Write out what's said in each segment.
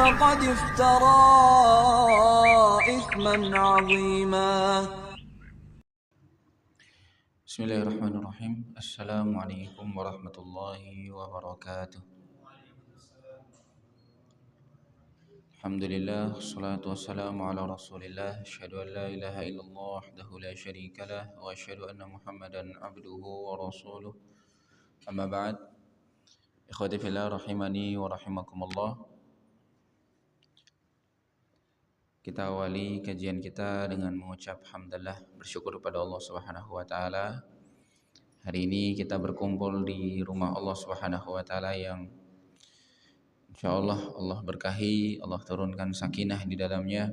فقد افترى إثما عظيما. Bismillahirrahmanirrahim. Assalamualaikum warahmatullahi wabarakatuh. Alhamdulillah, salatu wassalamu ala rasulillah. Asyhadu an la ilaha illallah wahdahu la syarika lah, wa asyhadu anna muhammadan abduhu wa rasuluh. Amma ba'd. Ikhwati fillah rahimani wa rahimakumullah. Kita awali kajian kita dengan mengucap hamdalah, bersyukur kepada Allah Subhanahu wa taala. Hari ini kita berkumpul di rumah Allah Subhanahu wa taala yang insyaallah Allah berkahi, Allah turunkan sakinah di dalamnya.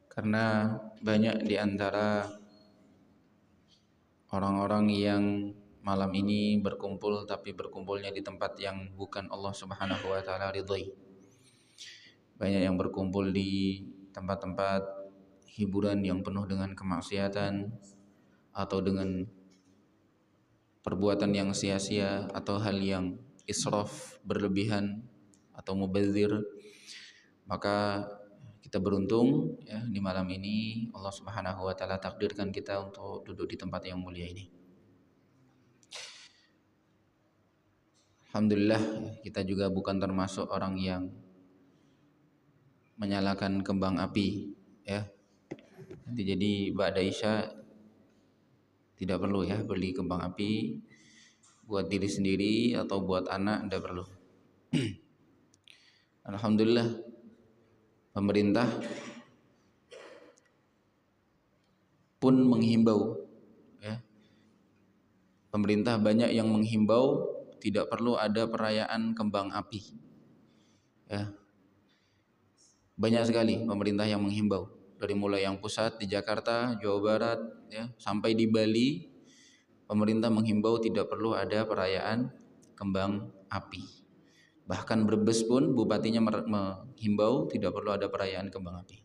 Karena banyak di antara orang-orang yang malam ini berkumpul tapi berkumpulnya di tempat yang bukan Allah Subhanahu wa taala ridhai. Banyak yang berkumpul di tempat-tempat hiburan yang penuh dengan kemaksiatan atau dengan perbuatan yang sia-sia atau hal yang israf, berlebihan atau mubazir. Maka kita beruntung ya, di malam ini Allah Subhanahu wa taala takdirkan kita untuk duduk di tempat yang mulia ini. Alhamdulillah, kita juga bukan termasuk orang yang menyalakan kembang api ya. Nanti jadi ba'da Isya tidak perlu ya beli kembang api buat diri sendiri atau buat anak, tidak perlu. Alhamdulillah, pemerintah pun menghimbau ya. Pemerintah banyak yang menghimbau tidak perlu ada perayaan kembang api ya. Banyak sekali pemerintah yang menghimbau, dari mulai yang pusat di Jakarta, Jawa Barat ya, sampai di Bali. Pemerintah menghimbau tidak perlu ada perayaan kembang api. Bahkan Brebes pun bupatinya menghimbau tidak perlu ada perayaan kembang api.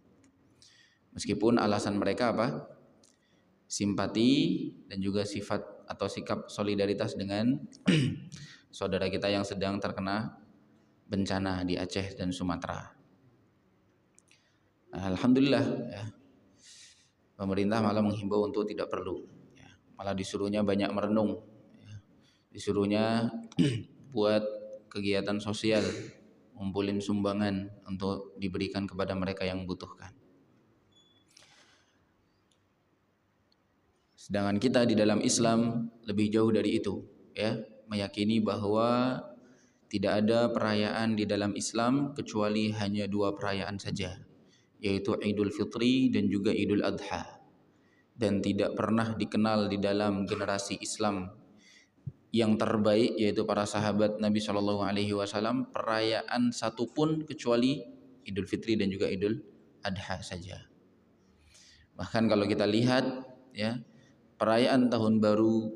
Meskipun alasan mereka apa? Simpati dan juga sifat atau sikap solidaritas dengan saudara kita yang sedang terkena bencana di Aceh dan Sumatera. Alhamdulillah ya, pemerintah malah menghimbau untuk tidak perlu ya. Malah disuruhnya banyak merenung ya. Disuruhnya buat kegiatan sosial, ngumpulin sumbangan untuk diberikan kepada mereka yang membutuhkan. Sedangkan kita di dalam Islam lebih jauh dari itu ya, meyakini bahwa tidak ada perayaan di dalam Islam kecuali hanya dua perayaan saja, yaitu Idul Fitri dan juga Idul Adha. Dan tidak pernah dikenal di dalam generasi Islam yang terbaik, yaitu para sahabat Nabi Shallallahu Alaihi Wasallam, perayaan satupun kecuali Idul Fitri dan juga Idul Adha saja. Bahkan kalau kita lihat ya, perayaan tahun baru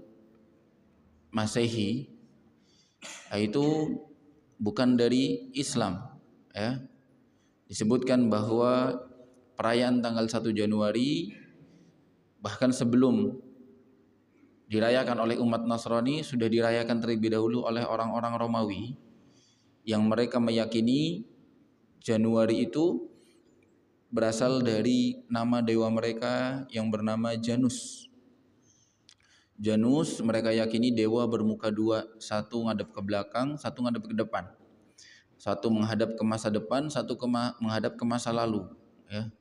Masehi itu bukan dari Islam ya. Disebutkan bahwa perayaan tanggal 1 Januari bahkan sebelum dirayakan oleh umat Nasrani sudah dirayakan terlebih dahulu oleh orang-orang Romawi yang mereka meyakini Januari itu berasal dari nama dewa mereka yang bernama Janus. Janus mereka yakini dewa bermuka dua, satu menghadap ke belakang, satu menghadap ke depan. Satu menghadap ke masa depan, satu menghadap ke masa lalu ya.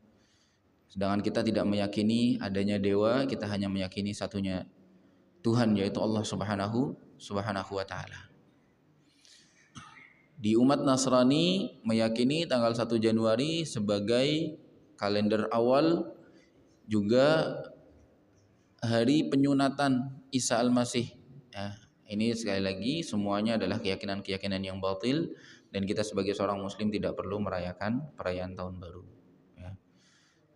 Sedangkan kita tidak meyakini adanya dewa, kita hanya meyakini satunya Tuhan, yaitu Allah Subhanahu wa taala. Di umat Nasrani meyakini tanggal 1 Januari sebagai kalender awal, juga hari penyunatan Isa Al-Masih ya. Ini sekali lagi semuanya adalah keyakinan-keyakinan yang batil, dan kita sebagai seorang muslim tidak perlu merayakan perayaan tahun baru ya.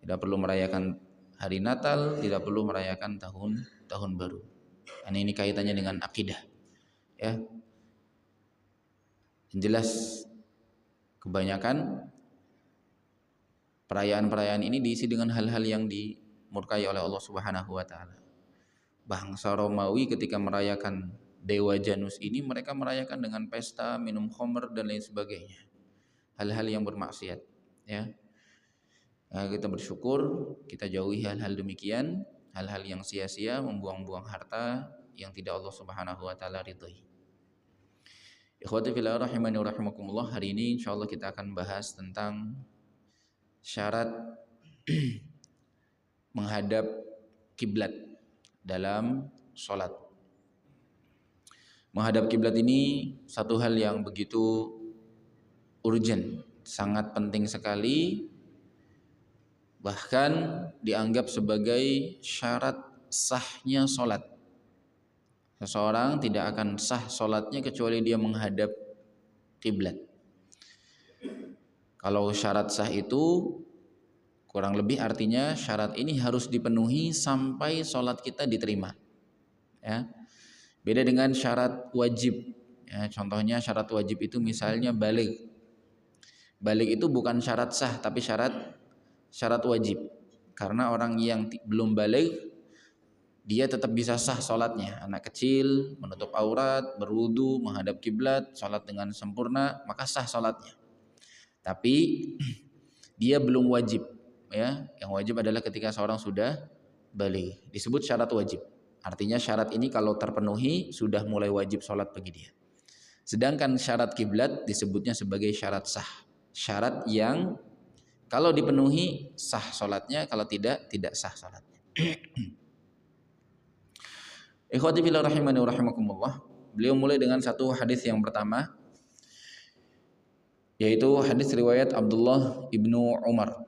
Tidak perlu merayakan hari Natal, tidak perlu merayakan tahun baru. Karena ini kaitannya dengan akidah ya. Yang jelas kebanyakan perayaan-perayaan ini diisi dengan hal-hal yang dimurkai oleh Allah Subhanahu wa taala. Bangsa Romawi ketika merayakan dewa Janus ini mereka merayakan dengan pesta, minum khamr dan lain sebagainya. Hal-hal yang bermaksiat, ya. Nah, kita bersyukur kita jauhi hal-hal demikian, hal-hal yang sia-sia, membuang-buang harta yang tidak Allah Subhanahu wa taala ridhai. Ikhwati fillah rahimani wa rahimakumullah, hari ini insyaallah kita akan bahas tentang syarat menghadap kiblat dalam sholat. Menghadap kiblat ini satu hal yang begitu urgent, sangat penting sekali, bahkan dianggap sebagai syarat sahnya sholat. Seseorang tidak akan sah sholatnya kecuali dia menghadap kiblat. Kalau syarat sah itu kurang lebih artinya syarat ini harus dipenuhi sampai sholat kita diterima. Ya. Beda dengan syarat wajib. Ya, contohnya syarat wajib itu misalnya baligh. Baligh itu bukan syarat sah tapi syarat wajib. Karena orang yang belum baligh dia tetap bisa sah sholatnya. Anak kecil menutup aurat, berwudu, menghadap kiblat, sholat dengan sempurna, maka sah sholatnya. Tapi dia belum wajib. Ya, yang wajib adalah ketika seorang sudah baligh. Disebut syarat wajib. Artinya syarat ini kalau terpenuhi sudah mulai wajib sholat bagi dia. Sedangkan syarat kiblat disebutnya sebagai syarat sah. Syarat yang kalau dipenuhi sah sholatnya, kalau tidak sah sholatnya. Ikhwati fillah rahimani wa rahimakumullah. Beliau mulai dengan satu hadis yang pertama, yaitu hadis riwayat Abdullah ibnu Umar.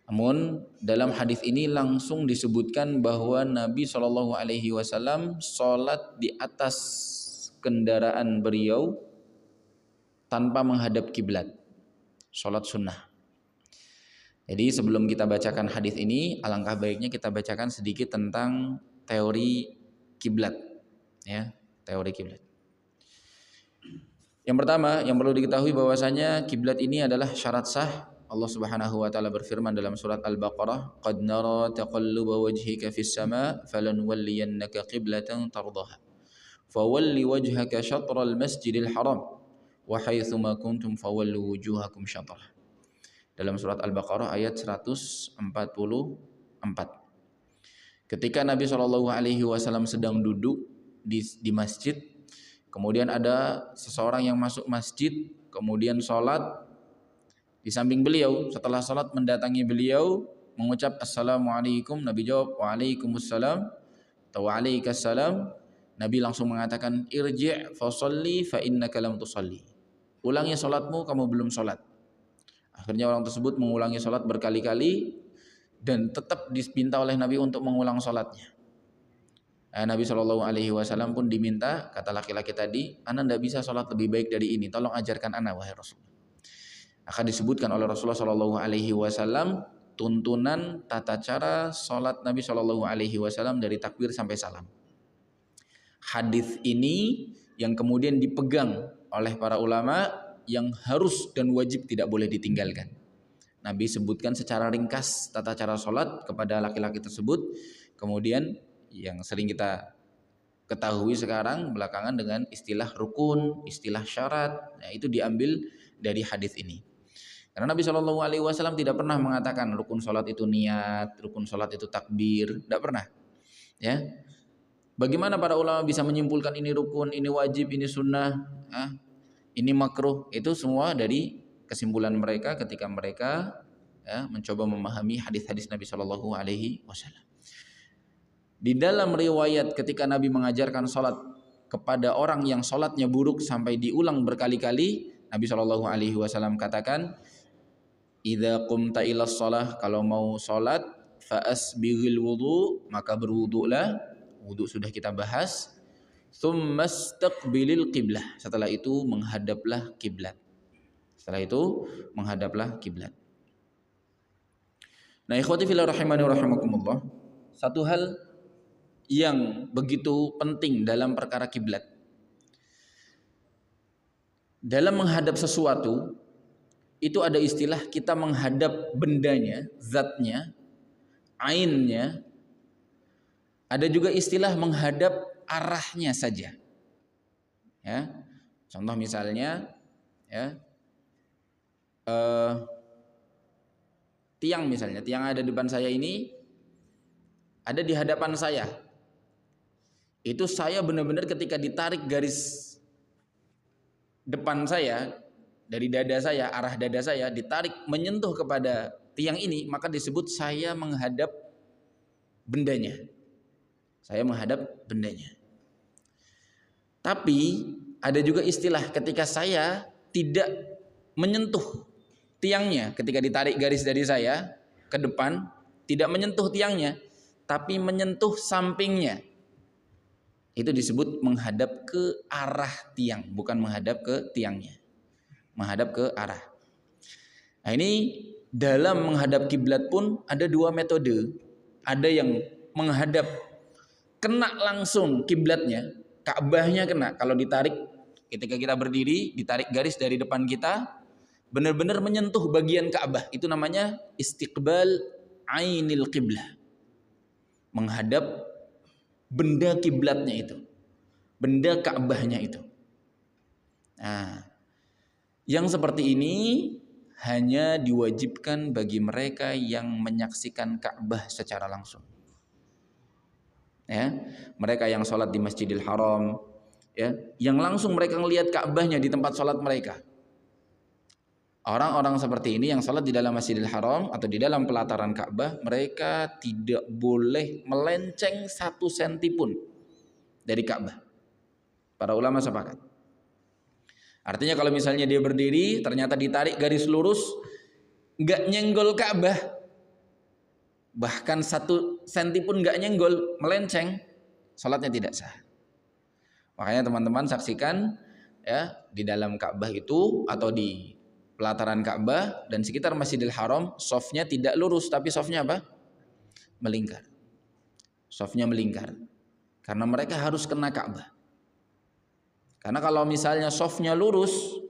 Namun dalam hadis ini langsung disebutkan bahwa Nabi SAW sholat di atas kendaraan beliau tanpa menghadap kiblat, sholat sunnah. Jadi sebelum kita bacakan hadis ini, alangkah baiknya kita bacakan sedikit tentang teori kiblat, ya, teori kiblat. Yang pertama yang perlu diketahui bahwasanya kiblat ini adalah syarat sah. Allah Subhanahu wa taala berfirman dalam surat Al-Baqarah, "Qad nara taqalluba wajhika fis sama' falanwalliyannaka qiblatan tardaha. Fawalli wajhaka syatral masjidil haram wa haitsu ma kuntum fawallu wujuhakum syatrah." Dalam surat Al-Baqarah ayat 144. Ketika Nabi SAW sedang duduk di masjid, kemudian ada seseorang yang masuk masjid, kemudian sholat di samping beliau. Setelah sholat mendatangi beliau, mengucap Assalamualaikum. Nabi jawab Waalaikumsalam atau Waalaikumsalam. Nabi langsung mengatakan Irji' fasalli fa innaka lam tusalli. Ulangi sholatmu, kamu belum sholat. Akhirnya orang tersebut mengulangi sholat berkali-kali dan tetap diminta oleh Nabi untuk mengulang sholatnya. Nabi SAW pun diminta, kata laki-laki tadi, ana tidak bisa sholat lebih baik dari ini, tolong ajarkan ana wahai Rasul. Akan disebutkan oleh Rasulullah SAW tuntunan tata cara sholat Nabi SAW dari takbir sampai salam. Hadis ini yang kemudian dipegang oleh para ulama yang harus dan wajib tidak boleh ditinggalkan. Nabi sebutkan secara ringkas tata cara sholat kepada laki-laki tersebut. Kemudian yang sering kita ketahui sekarang belakangan dengan istilah rukun, istilah syarat, nah, itu diambil dari hadis ini. Karena Nabi SAW tidak pernah mengatakan rukun sholat itu niat, rukun sholat itu takbir, tidak pernah. Ya, bagaimana para ulama bisa menyimpulkan ini rukun, ini wajib, ini sunnah, ini makruh? Itu semua dari kesimpulan mereka ketika mereka mencoba memahami hadis-hadis Nabi SAW. Di dalam riwayat ketika Nabi mengajarkan sholat kepada orang yang sholatnya buruk sampai diulang berkali-kali, Nabi SAW katakan, "Idza qumta ila shalah," kalau mau sholat, fa asbighil wudu, maka berwudulah. Wudu sudah kita bahas. Tsumastaqbilil qiblah, setelah itu menghadaplah kiblat. Nah, ikhwati fillah rahimani wa rahimakumullah, satu hal yang begitu penting dalam perkara kiblat. Dalam menghadap sesuatu itu ada istilah kita menghadap bendanya, zatnya, ainnya. Ada juga istilah menghadap arahnya saja. Ya, contoh misalnya, ya, tiang misalnya, tiang ada di depan saya ini ada di hadapan saya. Itu saya benar-benar ketika ditarik garis depan saya dari dada saya, arah dada saya ditarik menyentuh kepada tiang ini, maka disebut saya menghadap bendanya. Saya menghadap bendanya. Tapi ada juga istilah ketika saya tidak menyentuh tiangnya, ketika ditarik garis dari saya ke depan, tidak menyentuh tiangnya, tapi menyentuh sampingnya. Itu disebut menghadap ke arah tiang, bukan menghadap ke tiangnya. Menghadap ke arah. Nah, ini dalam menghadap kiblat pun ada dua metode. Ada yang menghadap kena langsung kiblatnya, Ka'bahnya kena. Kalau ditarik ketika kita berdiri, ditarik garis dari depan kita, benar-benar menyentuh bagian Ka'bah. Itu namanya istiqbal ainil qiblah. Menghadap benda kiblatnya itu, benda Ka'bahnya itu. Nah, yang seperti ini hanya diwajibkan bagi mereka yang menyaksikan Ka'bah secara langsung. Ya, mereka yang sholat di Masjidil Haram, ya, yang langsung mereka melihat Ka'bahnya di tempat sholat mereka. Orang-orang seperti ini yang sholat di dalam Masjidil Haram atau di dalam pelataran Ka'bah, mereka tidak boleh melenceng 1 senti pun dari Ka'bah. Para ulama sepakat. Artinya kalau misalnya dia berdiri, ternyata ditarik garis lurus, nggak nyenggol Ka'bah, bahkan 1 senti pun nggak nyenggol, melenceng, sholatnya tidak sah. Makanya teman-teman saksikan, ya, di dalam Ka'bah itu atau di pelataran Ka'bah dan sekitar Masjidil Haram, shofnya tidak lurus, tapi shofnya apa? Melingkar. Shofnya melingkar. Karena mereka harus kena Ka'bah. Karena kalau misalnya shofnya lurus,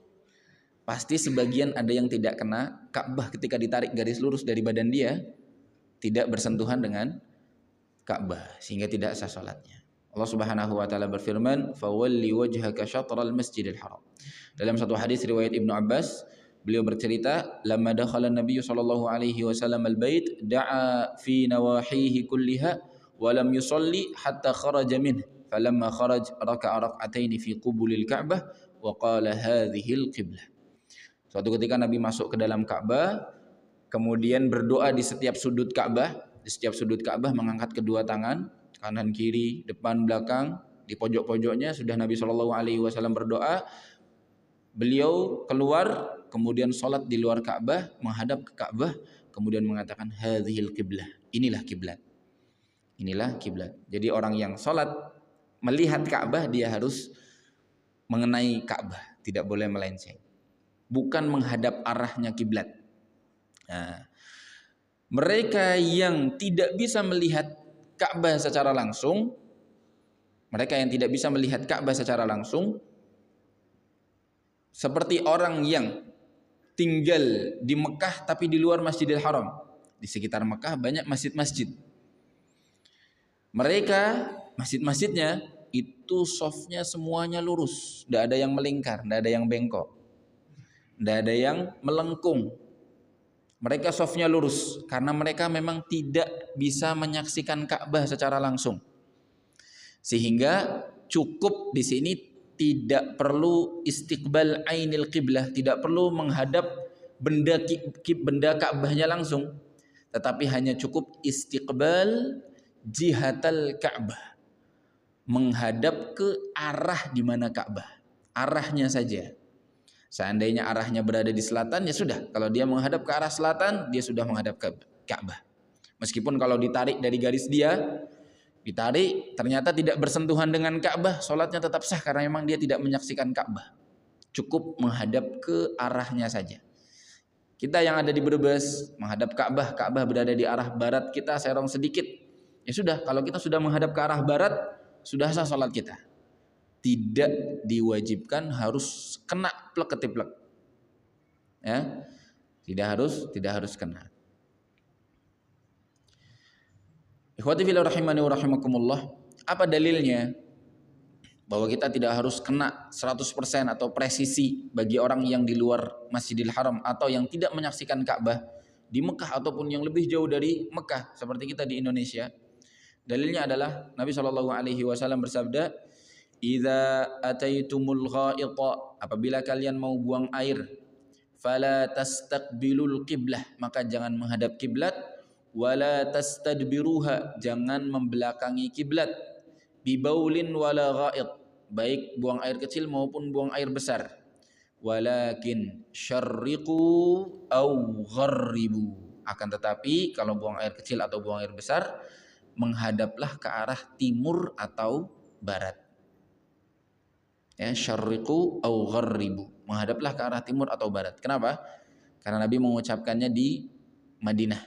pasti sebagian ada yang tidak kena Ka'bah ketika ditarik garis lurus dari badan dia, tidak bersentuhan dengan Ka'bah, sehingga tidak sah salatnya. Allah Subhanahu wa taala berfirman, "Fawalli wajhaka syatral Masjidil Haram." Dalam satu hadis riwayat Ibnu Abbas, beliau bercerita, "Lamma dakhala an-nabiy sallallahu alaihi wasallam al-bait, da'a fi nawahihi kulliha wa lam yusalli hatta kharaja minhu. Falamma kharaj raka'a rak'atain fi qubulil Ka'bah wa qala hadhihi al-qiblah." Suatu ketika Nabi masuk ke dalam Ka'bah, kemudian berdoa di setiap sudut Ka'bah, di setiap sudut Ka'bah mengangkat kedua tangan, kanan kiri, depan belakang, di pojok-pojoknya sudah Nabi sallallahu alaihi wasallam berdoa. Beliau keluar, kemudian sholat di luar Ka'bah, menghadap ke Ka'bah, kemudian mengatakan hadhil qiblah, inilah kiblat. Inilah kiblat. Jadi orang yang sholat melihat Ka'bah, dia harus mengenai Ka'bah, tidak boleh melenceng. Bukan menghadap arahnya kiblat. Nah, mereka yang tidak bisa melihat Ka'bah secara langsung, seperti orang yang tinggal di Mekah tapi di luar Masjidil Haram. Di sekitar Mekah banyak masjid-masjid. Mereka masjid-masjidnya itu shofnya semuanya lurus, tidak ada yang melingkar, tidak ada yang bengkok, tidak ada yang melengkung. Mereka shofnya lurus karena mereka memang tidak bisa menyaksikan Ka'bah secara langsung. Sehingga cukup di sini tidak perlu istiqbal ainil qiblah, tidak perlu menghadap benda Ka'bahnya langsung, tetapi hanya cukup istiqbal jihatal Ka'bah, menghadap ke arah di mana Ka'bah, arahnya saja. Seandainya arahnya berada di selatan, ya sudah, kalau dia menghadap ke arah selatan, dia sudah menghadap ke Ka'bah. Meskipun kalau ditarik dari garis dia, ditarik ternyata tidak bersentuhan dengan Ka'bah, sholatnya tetap sah karena memang dia tidak menyaksikan Ka'bah. Cukup menghadap ke arahnya saja. Kita yang ada di Brebes menghadap Ka'bah, Ka'bah berada di arah barat, kita serong sedikit, ya sudah, kalau kita sudah menghadap ke arah barat, sudah sah sholat kita. Tidak diwajibkan harus kena plek ketiplek, ya, tidak harus kena. Ikhwati fillah rahimani wa rahimakumullah. Apa dalilnya bahwa kita tidak harus kena 100% atau presisi bagi orang yang di luar Masjidil Haram atau yang tidak menyaksikan Ka'bah di Mekah ataupun yang lebih jauh dari Mekah seperti kita di Indonesia. Dalilnya adalah Nabi SAW bersabda, "Idza ataitumul gha'ita," apabila kalian mau buang air, "fala tastaqbilul qiblah," maka jangan menghadap kiblat, "wala tastadbiruha," jangan membelakangi kiblat, "bibaulin wala gha'it," baik buang air kecil maupun buang air besar, "walakin syarriqu aw gharribu," akan tetapi kalau buang air kecil atau buang air besar, menghadaplah ke arah timur atau barat. Ya, syarriqu aw gharribu, menghadaplah ke arah timur atau barat. Kenapa? Karena Nabi mengucapkannya di Madinah.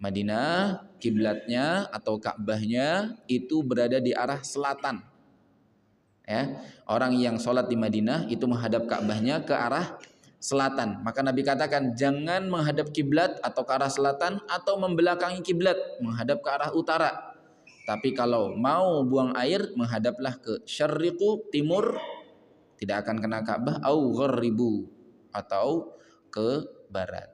Madinah kiblatnya atau Ka'bahnya itu berada di arah selatan. Ya, orang yang sholat di Madinah itu menghadap Ka'bahnya ke arah selatan. Maka Nabi katakan jangan menghadap kiblat atau ke arah selatan atau membelakangi kiblat, menghadap ke arah utara. Tapi kalau mau buang air menghadaplah ke syarriqu timur, tidak akan kena Ka'bah, au gharribu atau ke barat.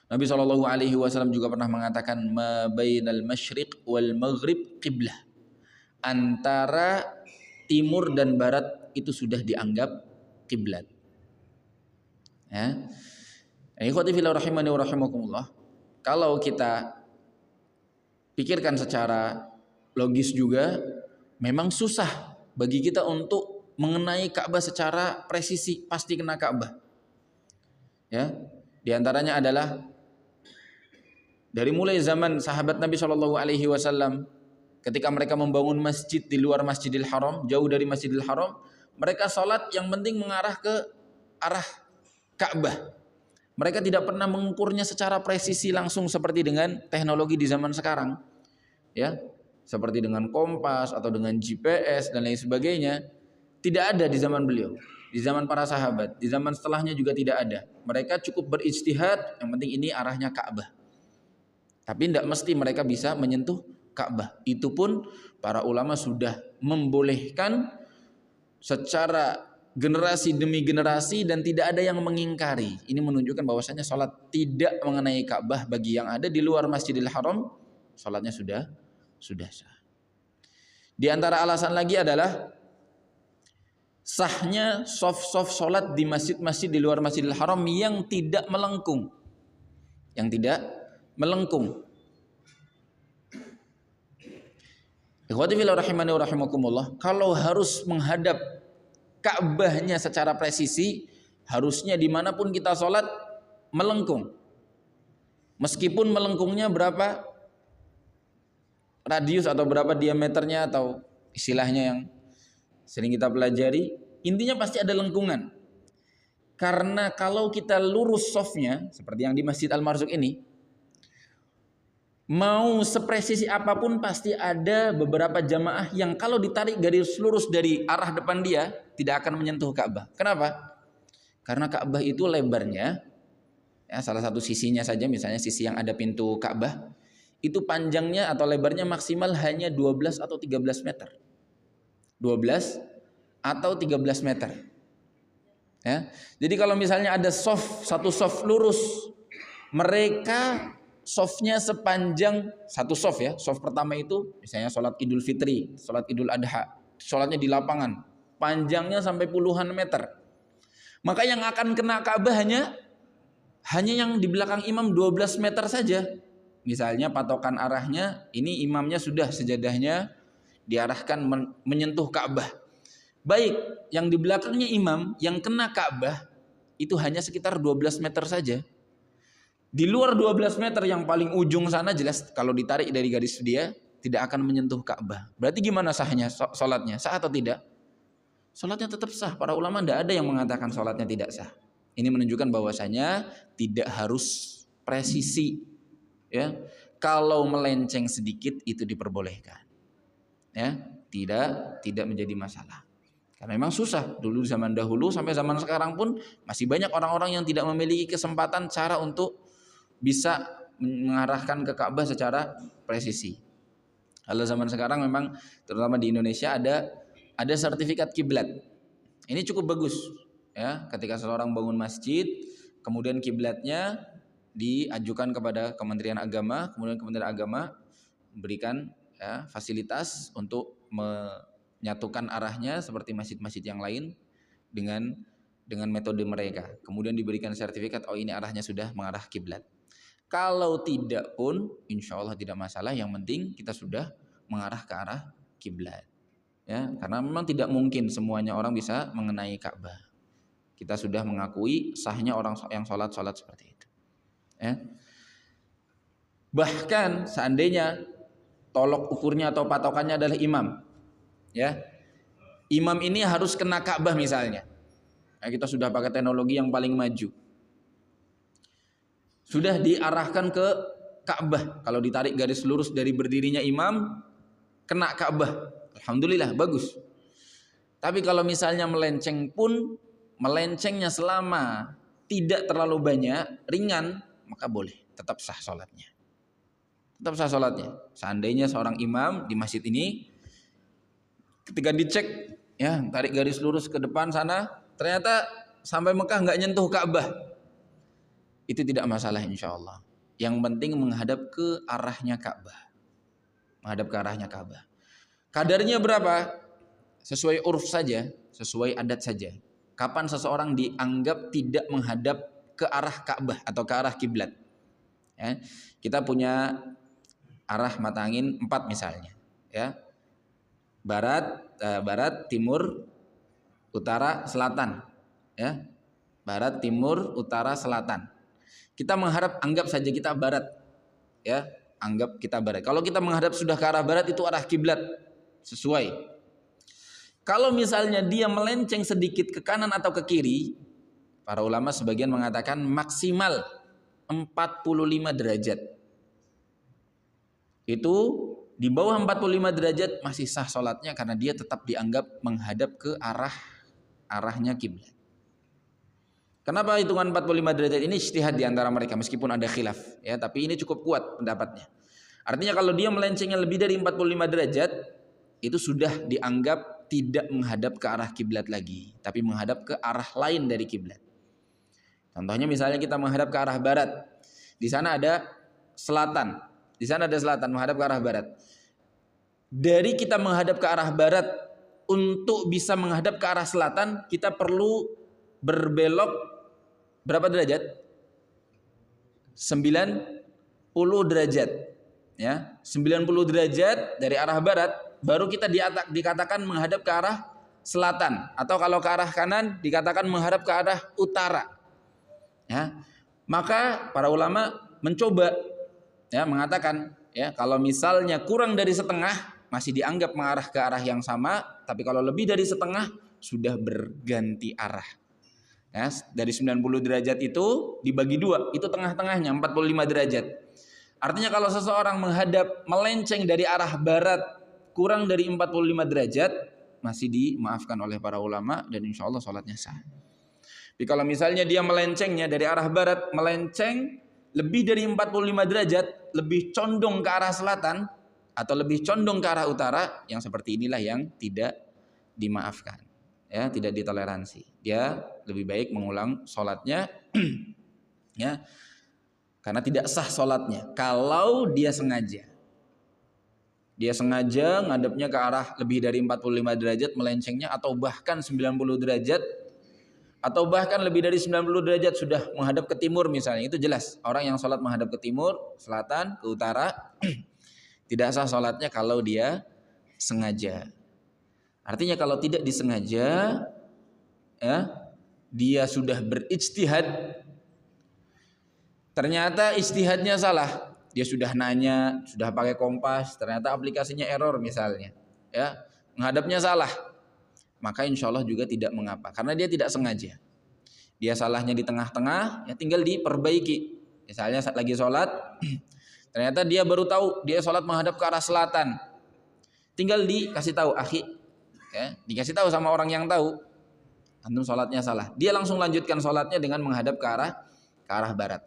Nabi SAW juga pernah mengatakan ma bainal masyriq wal maghrib qiblah. Antara timur dan barat itu sudah dianggap kiblat. Ya. Ikhwati fillah rahimani wa rahimakumullah. Kalau kita pikirkan secara logis juga, memang susah bagi kita untuk mengenai Ka'bah secara presisi, pasti kena Ka'bah. Ya, di antaranya adalah dari mulai zaman sahabat Nabi SAW, ketika mereka membangun masjid di luar Masjidil Haram, jauh dari Masjidil Haram, mereka sholat yang penting mengarah ke arah Ka'bah. Mereka tidak pernah mengukurnya secara presisi langsung seperti dengan teknologi di zaman sekarang. Ya, seperti dengan kompas atau dengan GPS dan lain sebagainya. Tidak ada di zaman beliau, di zaman para sahabat, di zaman setelahnya juga tidak ada. Mereka cukup berijtihad, yang penting ini arahnya Ka'bah. Tapi tidak mesti mereka bisa menyentuh Ka'bah. Itu pun para ulama sudah membolehkan secara generasi demi generasi dan tidak ada yang mengingkari. Ini menunjukkan bahwasanya sholat tidak mengenai Ka'bah bagi yang ada di luar Masjidil Haram, sholatnya sudah sah. Di antara alasan lagi adalah sahnya soft sholat di masjid-masjid di luar Masjidil Haram yang tidak melengkung. Ikhwati fillah rahimani wa rahimakumullah, kalau harus menghadap Ka'bahnya secara presisi, harusnya dimanapun kita sholat melengkung. Meskipun melengkungnya berapa radius atau berapa diameternya atau istilahnya yang sering kita pelajari, intinya pasti ada lengkungan. Karena kalau kita lurus softnya seperti yang di Masjid Al-Marzuq ini, mau sepresisi apapun pasti ada beberapa jamaah yang kalau ditarik garis lurus dari arah depan dia tidak akan menyentuh Ka'bah. Kenapa? Karena Ka'bah itu lebarnya, ya, salah satu sisinya saja, misalnya sisi yang ada pintu Ka'bah, itu panjangnya atau lebarnya maksimal hanya 12 atau 13 meter. 12 atau 13 meter. Ya. Jadi kalau misalnya ada satu soft lurus, mereka softnya sepanjang satu soft, ya. Soft pertama itu misalnya sholat Idul Fitri, sholat Idul Adha, sholatnya di lapangan, panjangnya sampai puluhan meter. Maka yang akan kena Ka'bah hanya yang di belakang imam 12 meter saja. Misalnya patokan arahnya, ini imamnya sudah sejadahnya diarahkan menyentuh Ka'bah. Baik, yang di belakangnya imam yang kena Ka'bah itu hanya sekitar 12 meter saja. Di luar 12 meter yang paling ujung sana jelas kalau ditarik dari garis dia tidak akan menyentuh Ka'bah. Berarti gimana sahnya sholatnya? Sah atau tidak? Sholatnya tetap sah. Para ulama tidak ada yang mengatakan sholatnya tidak sah. Ini menunjukkan bahwasanya tidak harus presisi. Ya, kalau melenceng sedikit itu diperbolehkan. Ya, tidak menjadi masalah. Karena memang susah. Dulu zaman dahulu sampai zaman sekarang pun masih banyak orang-orang yang tidak memiliki kesempatan cara untuk bisa mengarahkan ke Ka'bah secara presisi. Kalau zaman sekarang memang terutama di Indonesia ada sertifikat kiblat. Ini cukup bagus ya, ketika seseorang bangun masjid, kemudian kiblatnya diajukan kepada Kementerian Agama, kemudian Kementerian Agama memberikan ya, fasilitas untuk menyatukan arahnya seperti masjid-masjid yang lain dengan metode mereka. Kemudian diberikan sertifikat, oh ini arahnya sudah mengarah kiblat. Kalau tidak pun insya Allah tidak masalah, yang penting kita sudah mengarah ke arah kiblat. Ya, karena memang tidak mungkin semuanya orang bisa mengenai Ka'bah. Kita sudah mengakui sahnya orang yang sholat seperti itu. Ya. Bahkan seandainya tolok ukurnya atau patokannya adalah imam, ya, imam ini harus kena Ka'bah misalnya. Nah, kita sudah pakai teknologi yang paling maju. Sudah diarahkan ke Ka'bah. Kalau ditarik garis lurus dari berdirinya imam, kena Ka'bah. Alhamdulillah, bagus. Tapi kalau misalnya melenceng pun, melencengnya selama tidak terlalu banyak, ringan, maka boleh, tetap sah sholatnya. Tetap sah sholatnya. Seandainya seorang imam di masjid ini, ketika dicek, ya tarik garis lurus ke depan sana, ternyata sampai Mekah nggak nyentuh Ka'bah. Itu tidak masalah insya Allah. Yang penting menghadap ke arahnya Ka'bah. Menghadap ke arahnya Ka'bah. Kadarnya berapa? Sesuai uruf saja, sesuai adat saja. Kapan seseorang dianggap tidak menghadap ke arah Ka'bah atau ke arah kiblat? Ya, kita punya arah mata angin 4 misalnya. Ya, barat, timur, utara, selatan. Ya, barat, timur, utara, selatan. Kita menghadap, anggap saja kita barat, ya, anggap kita barat. Kalau kita menghadap sudah ke arah barat, itu arah kiblat, sesuai. Kalau misalnya dia melenceng sedikit ke kanan atau ke kiri, para ulama sebagian mengatakan maksimal 45 derajat. Itu di bawah 45 derajat masih sah sholatnya karena dia tetap dianggap menghadap ke arahnya kiblat. Kenapa hitungan 45 derajat ini? Ijtihad di antara mereka meskipun ada khilaf, ya, tapi ini cukup kuat pendapatnya. Artinya kalau dia melencengnya lebih dari 45 derajat, itu sudah dianggap tidak menghadap ke arah kiblat lagi, tapi menghadap ke arah lain dari kiblat. Contohnya misalnya kita menghadap ke arah barat. Di sana ada selatan. Di sana ada selatan, menghadap ke arah barat. Dari kita menghadap ke arah barat untuk bisa menghadap ke arah selatan, kita perlu berbelok berapa derajat? 90 derajat. Ya, 90 derajat dari arah barat, baru kita dikatakan menghadap ke arah selatan, atau kalau ke arah kanan dikatakan menghadap ke arah utara. Ya, maka para ulama mencoba, ya, mengatakan, ya, kalau misalnya kurang dari setengah masih dianggap mengarah ke arah yang sama, tapi kalau lebih dari setengah sudah berganti arah. Ya, dari 90 derajat itu dibagi 2, itu tengah-tengahnya 45 derajat. Artinya kalau seseorang menghadap melenceng dari arah barat kurang dari 45 derajat, masih dimaafkan oleh para ulama dan insya Allah sholatnya sah. Tapi kalau misalnya dia melencengnya dari arah barat, melenceng lebih dari 45 derajat, lebih condong ke arah selatan atau lebih condong ke arah utara, yang seperti inilah yang tidak dimaafkan, ya, tidak ditoleransi. Dia lebih baik mengulang sholatnya, ya, karena tidak sah sholatnya kalau dia sengaja. Dia sengaja ngadepnya ke arah lebih dari 45 derajat melencengnya, atau bahkan 90 derajat, atau bahkan lebih dari 90 derajat sudah menghadap ke timur misalnya. Itu jelas orang yang sholat menghadap ke timur, selatan, ke utara tidak sah sholatnya kalau dia sengaja. Artinya kalau tidak disengaja, ya, dia sudah berijtihad, ternyata ijtihadnya salah, dia sudah nanya, sudah pakai kompas, ternyata aplikasinya error misalnya, ya, menghadapnya salah, maka insya Allah juga tidak mengapa, karena dia tidak sengaja. Dia salahnya di tengah-tengah, ya tinggal diperbaiki. Misalnya saat lagi sholat, ternyata dia baru tahu dia sholat menghadap ke arah selatan, tinggal dikasih tahu, akhi, ya, dikasih tahu sama orang yang tahu, antum sholatnya salah. Dia langsung lanjutkan sholatnya dengan menghadap ke arah barat,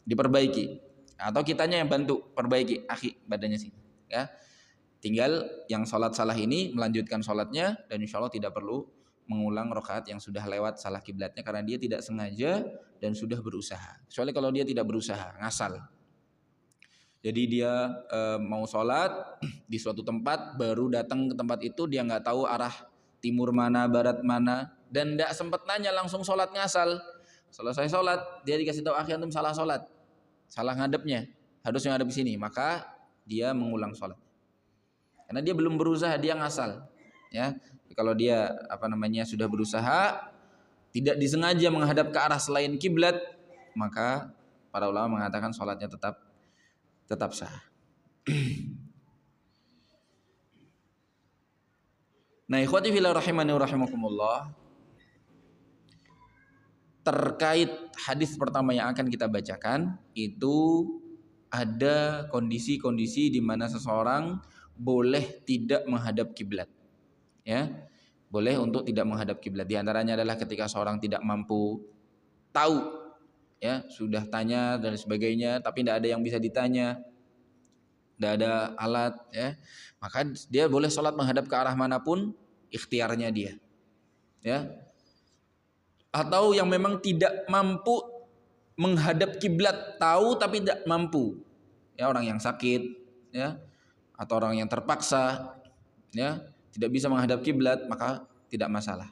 diperbaiki, atau kitanya yang bantu perbaiki, akhi, badannya sini, ya, Tinggal yang sholat salah ini melanjutkan sholatnya dan insya Allah tidak perlu mengulang rakaat yang sudah lewat salah kiblatnya karena dia tidak sengaja dan sudah berusaha. Kecuali kalau dia tidak berusaha, ngasal. Jadi dia mau sholat di suatu tempat, baru datang ke tempat itu, dia nggak tahu arah timur mana, barat mana, dan nggak sempat nanya, langsung sholat ngasal. Selesai sholat, dia dikasih tahu akhir antum salah sholat, salah ngadepnya, harus ngadep sini, maka dia mengulang sholat. Karena dia belum berusaha, dia ngasal. Ya, kalau dia sudah berusaha, tidak disengaja menghadap ke arah selain kiblat, maka para ulama mengatakan sholatnya tetap sah. Nah, ikhwati fillah rahimani wa rahimakumullah, terkait hadis pertama yang akan kita bacakan itu ada kondisi-kondisi di mana seseorang boleh tidak menghadap kiblat. Ya, boleh untuk tidak menghadap kiblat. Di antaranya adalah ketika seorang tidak mampu tahu, ya sudah tanya dan sebagainya, tapi tidak ada yang bisa ditanya, tidak ada alat, ya maka dia boleh sholat menghadap ke arah manapun, ikhtiarnya dia. Ya, atau yang memang tidak mampu menghadap kiblat, tahu tapi tidak mampu, ya orang yang sakit, ya atau orang yang terpaksa, ya tidak bisa menghadap kiblat, maka tidak masalah.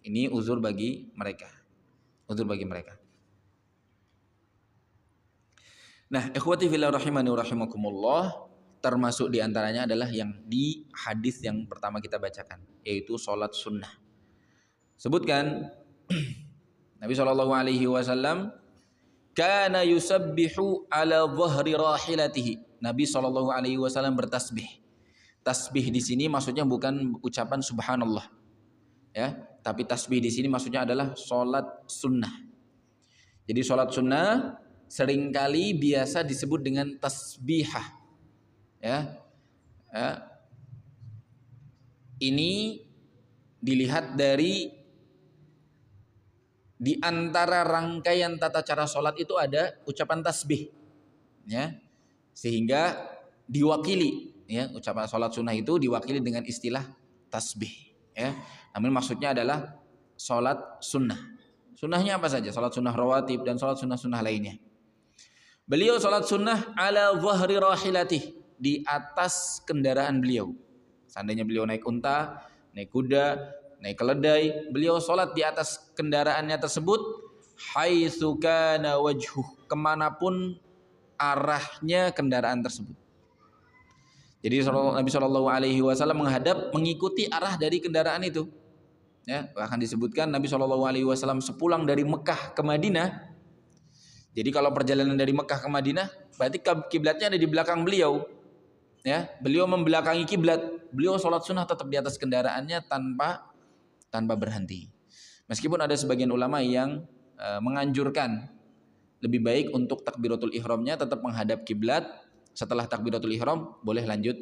Ini uzur bagi mereka. Uzur bagi mereka. Nah, ikhwati fillah rahimani wa rahimakumullah, termasuk diantaranya adalah yang di hadis yang pertama kita bacakan, yaitu sholat sunnah. Sebutkan Nabi SAW kana yusabbihu ala dhahri rahilatihi. Nabi SAW bertasbih. Tasbih di sini maksudnya bukan ucapan subhanallah, ya, tapi tasbih di sini maksudnya adalah sholat sunnah. Jadi sholat sunnah seringkali biasa disebut dengan tasbihah, ya. Ini dilihat dari di antara rangkaian tata cara sholat itu ada ucapan tasbih, ya, sehingga diwakili, ya, ucapan sholat sunnah itu diwakili dengan istilah tasbih, ya. Namun maksudnya adalah sholat sunnah. Sunnahnya apa saja? Sholat sunnah rawatib dan sholat sunnah lainnya. Beliau sholat sunnah ala dhahri rahilatih, di atas kendaraan beliau. Seandainya beliau naik unta, naik kuda, naik keledai, beliau sholat di atas kendaraannya tersebut, haitsu kana wajhuh, kemanapun arahnya kendaraan tersebut. Jadi Nabi SAW menghadap mengikuti arah dari kendaraan itu. Ya, bahkan disebutkan Nabi SAW sepulang dari Mekah ke Madinah. Jadi kalau perjalanan dari Mekah ke Madinah, berarti kiblatnya ada di belakang beliau. Ya, beliau membelakangi kiblat. Beliau sholat sunnah tetap di atas kendaraannya tanpa berhenti. Meskipun ada sebagian ulama yang menganjurkan lebih baik untuk takbiratul ihramnya tetap menghadap kiblat. Setelah takbiratul ihram boleh lanjut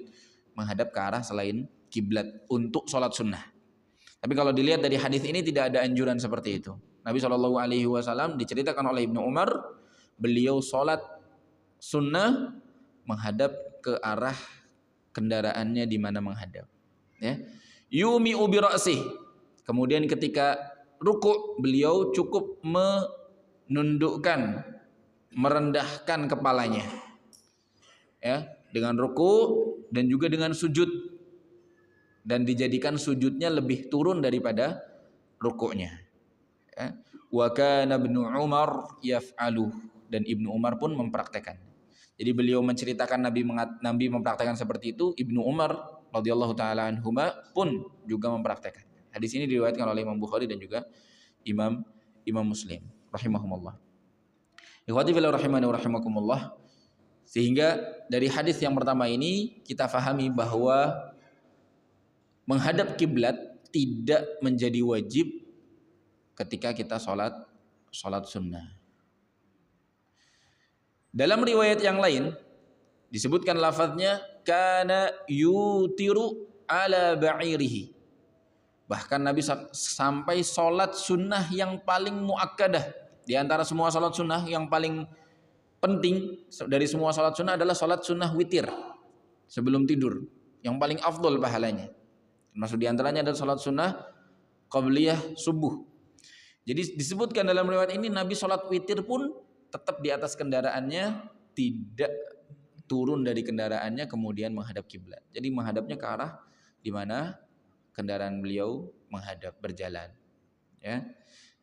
menghadap ke arah selain kiblat untuk sholat sunnah. Tapi kalau dilihat dari hadis ini tidak ada anjuran seperti itu. Nabi SAW diceritakan oleh Ibnu Umar, beliau sholat sunnah menghadap ke arah kendaraannya di mana menghadap. Ya. Yumi'u bi ra'sih. Kemudian ketika ruku' beliau cukup menundukkan, merendahkan kepalanya. Ya, dengan ruku' dan juga dengan sujud, dan dijadikan sujudnya lebih turun daripada rukuknya. Ya. Wa kana Ibnu Umar yaf'alu, dan Ibnu Umar pun mempraktekkan. Jadi beliau menceritakan Nabi mempraktekkan seperti itu, Ibnu Umar radhiyallahu taala anhuma pun juga mempraktekkan. Hadis ini diriwayatkan oleh Imam Bukhari dan juga Imam Muslim rahimahumullah. Ikhwati fillah rahimani wa rahimakumullah. Sehingga dari hadis yang pertama ini kita fahami bahwa menghadap kiblat tidak menjadi wajib ketika kita sholat sunnah. Dalam riwayat yang lain disebutkan lafaznya kana yutiru ala ba'irihi. Bahkan Nabi sampai sholat sunnah yang paling muakkadah. Di antara semua sholat sunnah yang paling penting dari semua sholat sunnah adalah sholat sunnah witir sebelum tidur. yang paling afdol pahalanya. Termasuk diantaranya adalah salat sunnah qabliyah subuh. Jadi disebutkan dalam riwayat ini Nabi salat witir pun tetap di atas kendaraannya, tidak turun dari kendaraannya kemudian menghadap kiblat. Jadi menghadapnya ke arah di mana kendaraan beliau menghadap berjalan. Ya.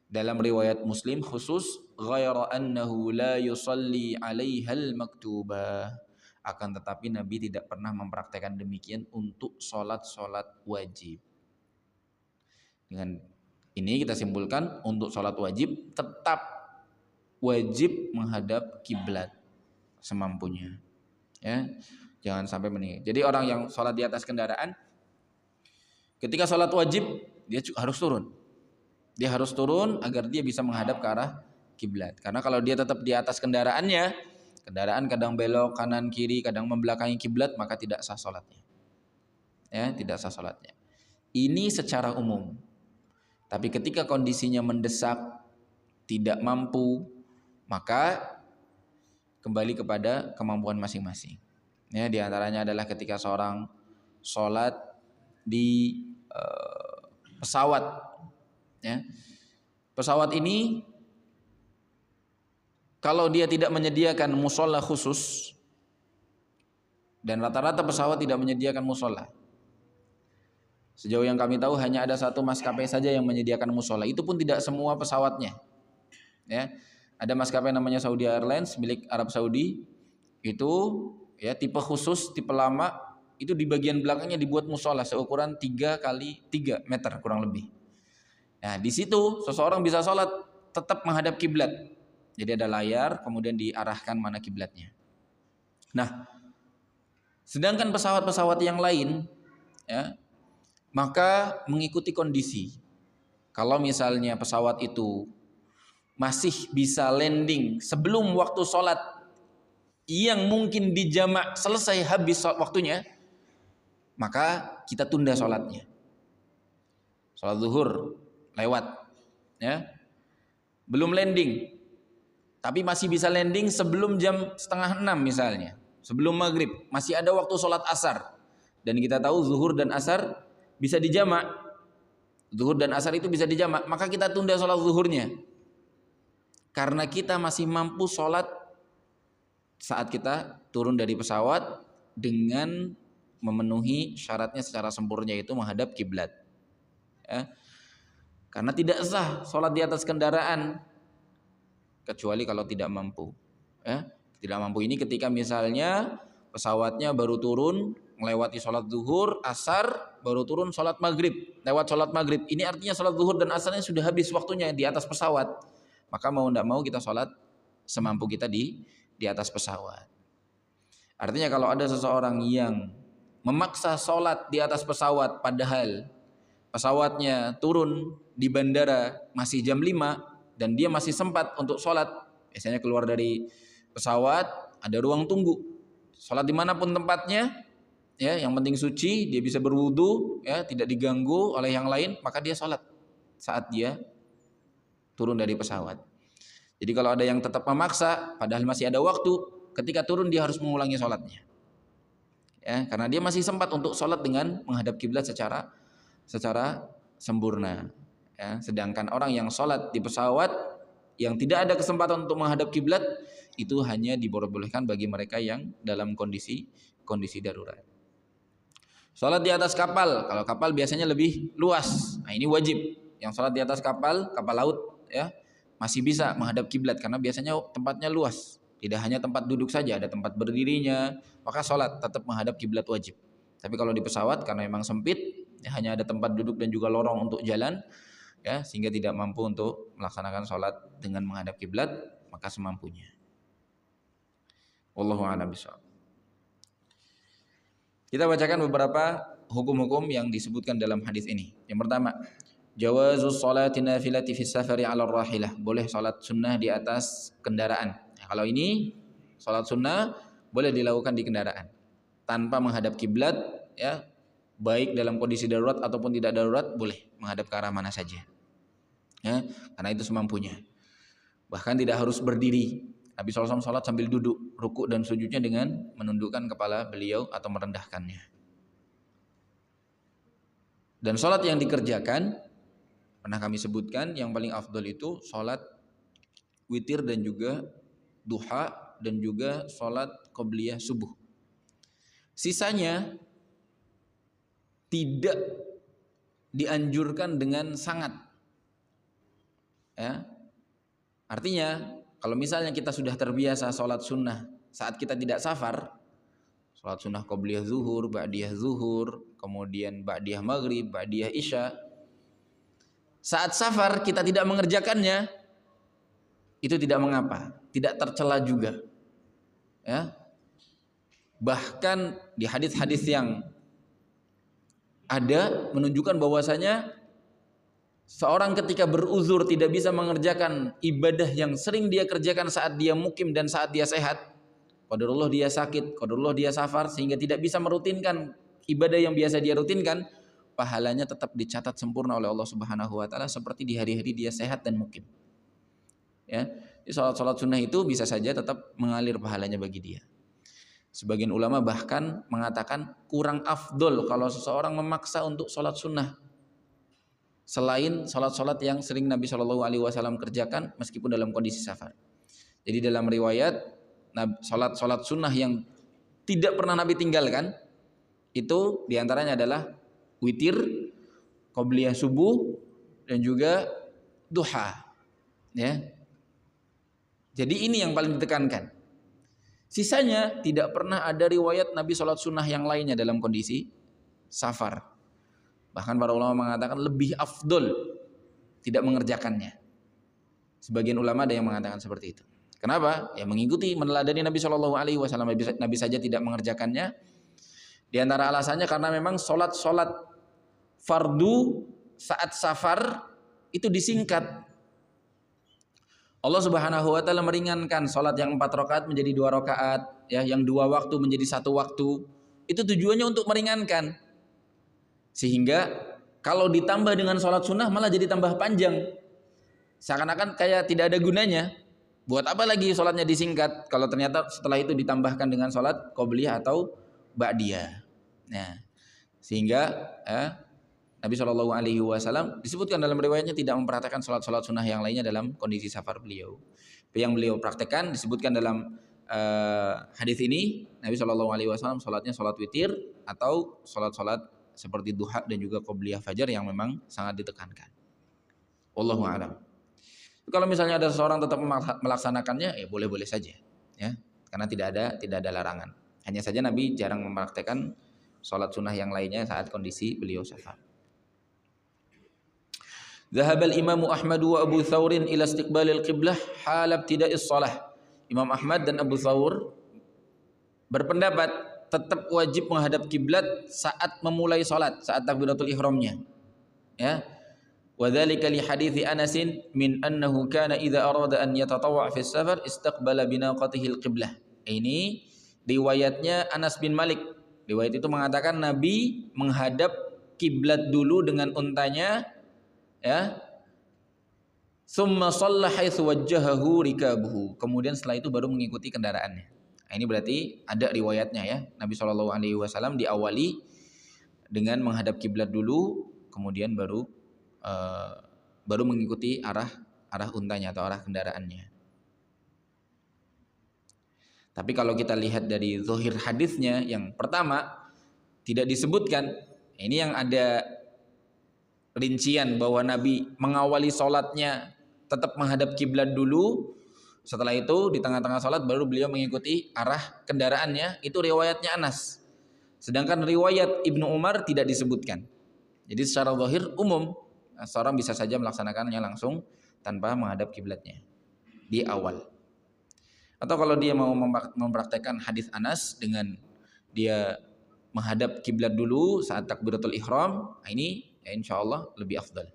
Dalam riwayat Muslim khusus ghaira annahu la yusalli 'alaihal maktubah. Akan tetapi Nabi tidak pernah mempraktekkan demikian untuk salat-salat wajib. Dengan ini kita simpulkan untuk salat wajib tetap wajib menghadap kiblat semampunya. Ya. Jangan sampai meninggal. Jadi orang yang salat di atas kendaraan ketika salat wajib dia harus turun. Dia harus turun agar dia bisa menghadap ke arah kiblat. Karena kalau dia tetap di atas kendaraannya, kendaraan kadang belok kanan kiri, kadang membelakangi kiblat, maka tidak sah salatnya. Ya, tidak sah salatnya. Ini secara umum. Tapi ketika kondisinya mendesak, tidak mampu, maka kembali kepada kemampuan masing-masing. Ya, di antaranya adalah ketika seorang salat di pesawat. Ya. Pesawat ini kalau dia tidak menyediakan musola khusus, dan rata-rata pesawat tidak menyediakan musola. Sejauh yang kami tahu hanya ada satu maskapai saja yang menyediakan musola. Itu pun tidak semua pesawatnya. Ya, ada maskapai namanya Saudi Airlines milik Arab Saudi. Itu ya tipe khusus, tipe lama. Itu di bagian belakangnya dibuat musola seukuran 3 kali 3 meter kurang lebih. Nah, di situ seseorang bisa sholat tetap menghadap kiblat. Jadi ada layar, kemudian diarahkan mana kiblatnya. Nah, sedangkan pesawat-pesawat yang lain, ya, maka mengikuti kondisi. Kalau misalnya pesawat itu masih bisa landing sebelum waktu sholat yang mungkin dijamak selesai habis waktunya, maka kita tunda sholatnya. Sholat zuhur lewat, ya, belum landing, tapi masih bisa landing sebelum jam 5:30 misalnya, sebelum maghrib, masih ada waktu sholat asar, dan kita tahu zuhur dan asar bisa dijamak, zuhur dan asar itu bisa dijamak, maka kita tunda sholat zuhurnya, karena kita masih mampu sholat saat kita turun dari pesawat dengan memenuhi syaratnya secara sempurna, yaitu menghadap kiblat. Ya. Karena tidak sah sholat di atas kendaraan kecuali kalau tidak mampu. Ya. Tidak mampu ini ketika misalnya pesawatnya baru turun melewati sholat zuhur, asar, baru turun sholat maghrib, lewat sholat maghrib. Ini artinya sholat zuhur dan asarnya sudah habis waktunya di atas pesawat. Maka mau tidak mau kita sholat semampu kita di atas pesawat. Artinya kalau ada seseorang yang memaksa sholat di atas pesawat padahal pesawatnya turun di bandara masih jam 5 dan dia masih sempat untuk sholat, biasanya keluar dari pesawat ada ruang tunggu, sholat dimanapun tempatnya, ya, yang penting suci, dia bisa berwudu, ya, tidak diganggu oleh yang lain, maka dia sholat saat dia turun dari pesawat. Jadi kalau ada yang tetap memaksa padahal masih ada waktu, ketika turun dia harus mengulangi sholatnya, ya, karena dia masih sempat untuk sholat dengan menghadap kiblat secara sempurna. Ya, sedangkan orang yang sholat di pesawat yang tidak ada kesempatan untuk menghadap kiblat itu hanya diperbolehkan bagi mereka yang dalam kondisi darurat. Sholat di atas kapal, kalau kapal biasanya lebih luas, nah ini wajib. Yang sholat di atas kapal laut, ya, masih bisa menghadap kiblat karena biasanya tempatnya luas, tidak hanya tempat duduk saja, ada tempat berdirinya, maka sholat tetap menghadap kiblat wajib. Tapi kalau di pesawat karena memang sempit, ya, hanya ada tempat duduk dan juga lorong untuk jalan, ya, sehingga tidak mampu untuk melaksanakan sholat dengan menghadap kiblat, maka semampunya. Wallahu a'lam bishawab. Kita bacakan beberapa hukum-hukum yang disebutkan dalam hadis ini. Yang pertama, jawazus sholati nafilati fis safari 'ala rahilah. Boleh salat sunnah di atas kendaraan. Nah, kalau ini salat sunnah boleh dilakukan di kendaraan tanpa menghadap kiblat, ya. Baik dalam kondisi darurat ataupun tidak darurat boleh menghadap ke arah mana saja, ya, karena itu semampunya. Bahkan tidak harus berdiri. Nabi SAW sholat sambil duduk, rukuk dan sujudnya dengan menundukkan kepala beliau atau merendahkannya. Dan sholat yang dikerjakan pernah kami sebutkan yang paling afdol itu sholat witir dan juga duha dan juga sholat qobliyah subuh. Sisanya tidak dianjurkan dengan sangat, ya. Artinya kalau misalnya kita sudah terbiasa sholat sunnah saat kita tidak safar, sholat sunnah qobliyah zuhur, ba'diyah zuhur, kemudian ba'diyah maghrib, ba'diyah isya, saat safar kita tidak mengerjakannya, itu tidak mengapa, tidak tercela juga, ya. Bahkan di hadis-hadis yang ada menunjukkan bahwasanya seorang ketika beruzur tidak bisa mengerjakan ibadah yang sering dia kerjakan saat dia mukim dan saat dia sehat, qadarullah dia sakit, qadarullah dia safar sehingga tidak bisa merutinkan ibadah yang biasa dia rutinkan, pahalanya tetap dicatat sempurna oleh Allah Subhanahu wa taala seperti di hari-hari dia sehat dan mukim. Ya, di salat-salat sunnah itu bisa saja tetap mengalir pahalanya bagi dia. Sebagian ulama bahkan mengatakan kurang afdol kalau seseorang memaksa untuk sholat sunnah selain sholat-sholat yang sering Nabi SAW kerjakan meskipun dalam kondisi safar. Jadi dalam riwayat sholat-sholat sunnah yang tidak pernah Nabi tinggalkan itu diantaranya adalah witir, qobliyah subuh dan juga duha. Ya. Jadi ini yang paling ditekankan. Sisanya tidak pernah ada riwayat Nabi sholat sunnah yang lainnya dalam kondisi safar. Bahkan para ulama mengatakan lebih afdol tidak mengerjakannya. Sebagian ulama ada yang mengatakan seperti itu. Kenapa? Ya mengikuti meneladani Nabi SAW. Nabi saja tidak mengerjakannya. Di antara alasannya karena memang sholat fardu saat safar itu disingkat. Allah Subhanahu wa taala meringankan salat yang 4 rakaat menjadi 2 rakaat, ya, yang 2 waktu menjadi 1 waktu. Itu tujuannya untuk meringankan. Sehingga kalau ditambah dengan salat sunnah malah jadi tambah panjang. Seakan-akan kayak tidak ada gunanya. Buat apa lagi salatnya disingkat kalau ternyata setelah itu ditambahkan dengan salat qobliyah atau ba'diyah. Nah, sehingga Nabi SAW disebutkan dalam riwayatnya tidak mempraktekkan sholat-sholat sunnah yang lainnya dalam kondisi safar beliau. Yang beliau praktekkan disebutkan dalam hadis ini, Nabi SAW sholatnya sholat witir atau sholat-sholat seperti duha dan juga qobliyah fajar yang memang sangat ditekankan. Wallahu a'lam. Kalau misalnya ada seseorang tetap melaksanakannya, ya boleh-boleh saja, ya, karena tidak ada larangan. Hanya saja Nabi jarang mempraktekkan sholat sunnah yang lainnya saat kondisi beliau safar. Dhahaba al-Imam Ahmad wa Abu Thawr ila istiqbalil qiblah hal ibtida'is shalah. Imam Ahmad dan Abu Thawr berpendapat tetap wajib menghadap kiblat saat memulai salat, saat takbiratul ihramnya. Ya. Wa dzalika li hadithi Anas min annahu kana idza arada an yatatawwa fi safar istaqbala binaqatihi al-qiblah. Ini riwayatnya Anas bin Malik. Riwayat itu mengatakan Nabi menghadap kiblat dulu dengan untanya, ya. Summa shalla haitsu wajjahahu rikabuhu. Kemudian setelah itu baru mengikuti kendaraannya. Nah, ini berarti ada riwayatnya, ya. Nabi SAW diawali dengan menghadap kiblat dulu, kemudian baru mengikuti arah untanya atau arah kendaraannya. Tapi kalau kita lihat dari zahir hadisnya yang pertama tidak disebutkan, ini yang ada rincian bahwa Nabi mengawali sholatnya tetap menghadap kiblat dulu, setelah itu di tengah-tengah sholat baru beliau mengikuti arah kendaraannya, itu riwayatnya Anas. Sedangkan riwayat Ibnu Umar tidak disebutkan. Jadi secara zahir umum, seorang bisa saja melaksanakannya langsung tanpa menghadap kiblatnya di awal. Atau kalau dia mau mempraktekkan hadis Anas dengan dia menghadap kiblat dulu saat takbiratul ihram, ini ya insyaallah lebih afdal.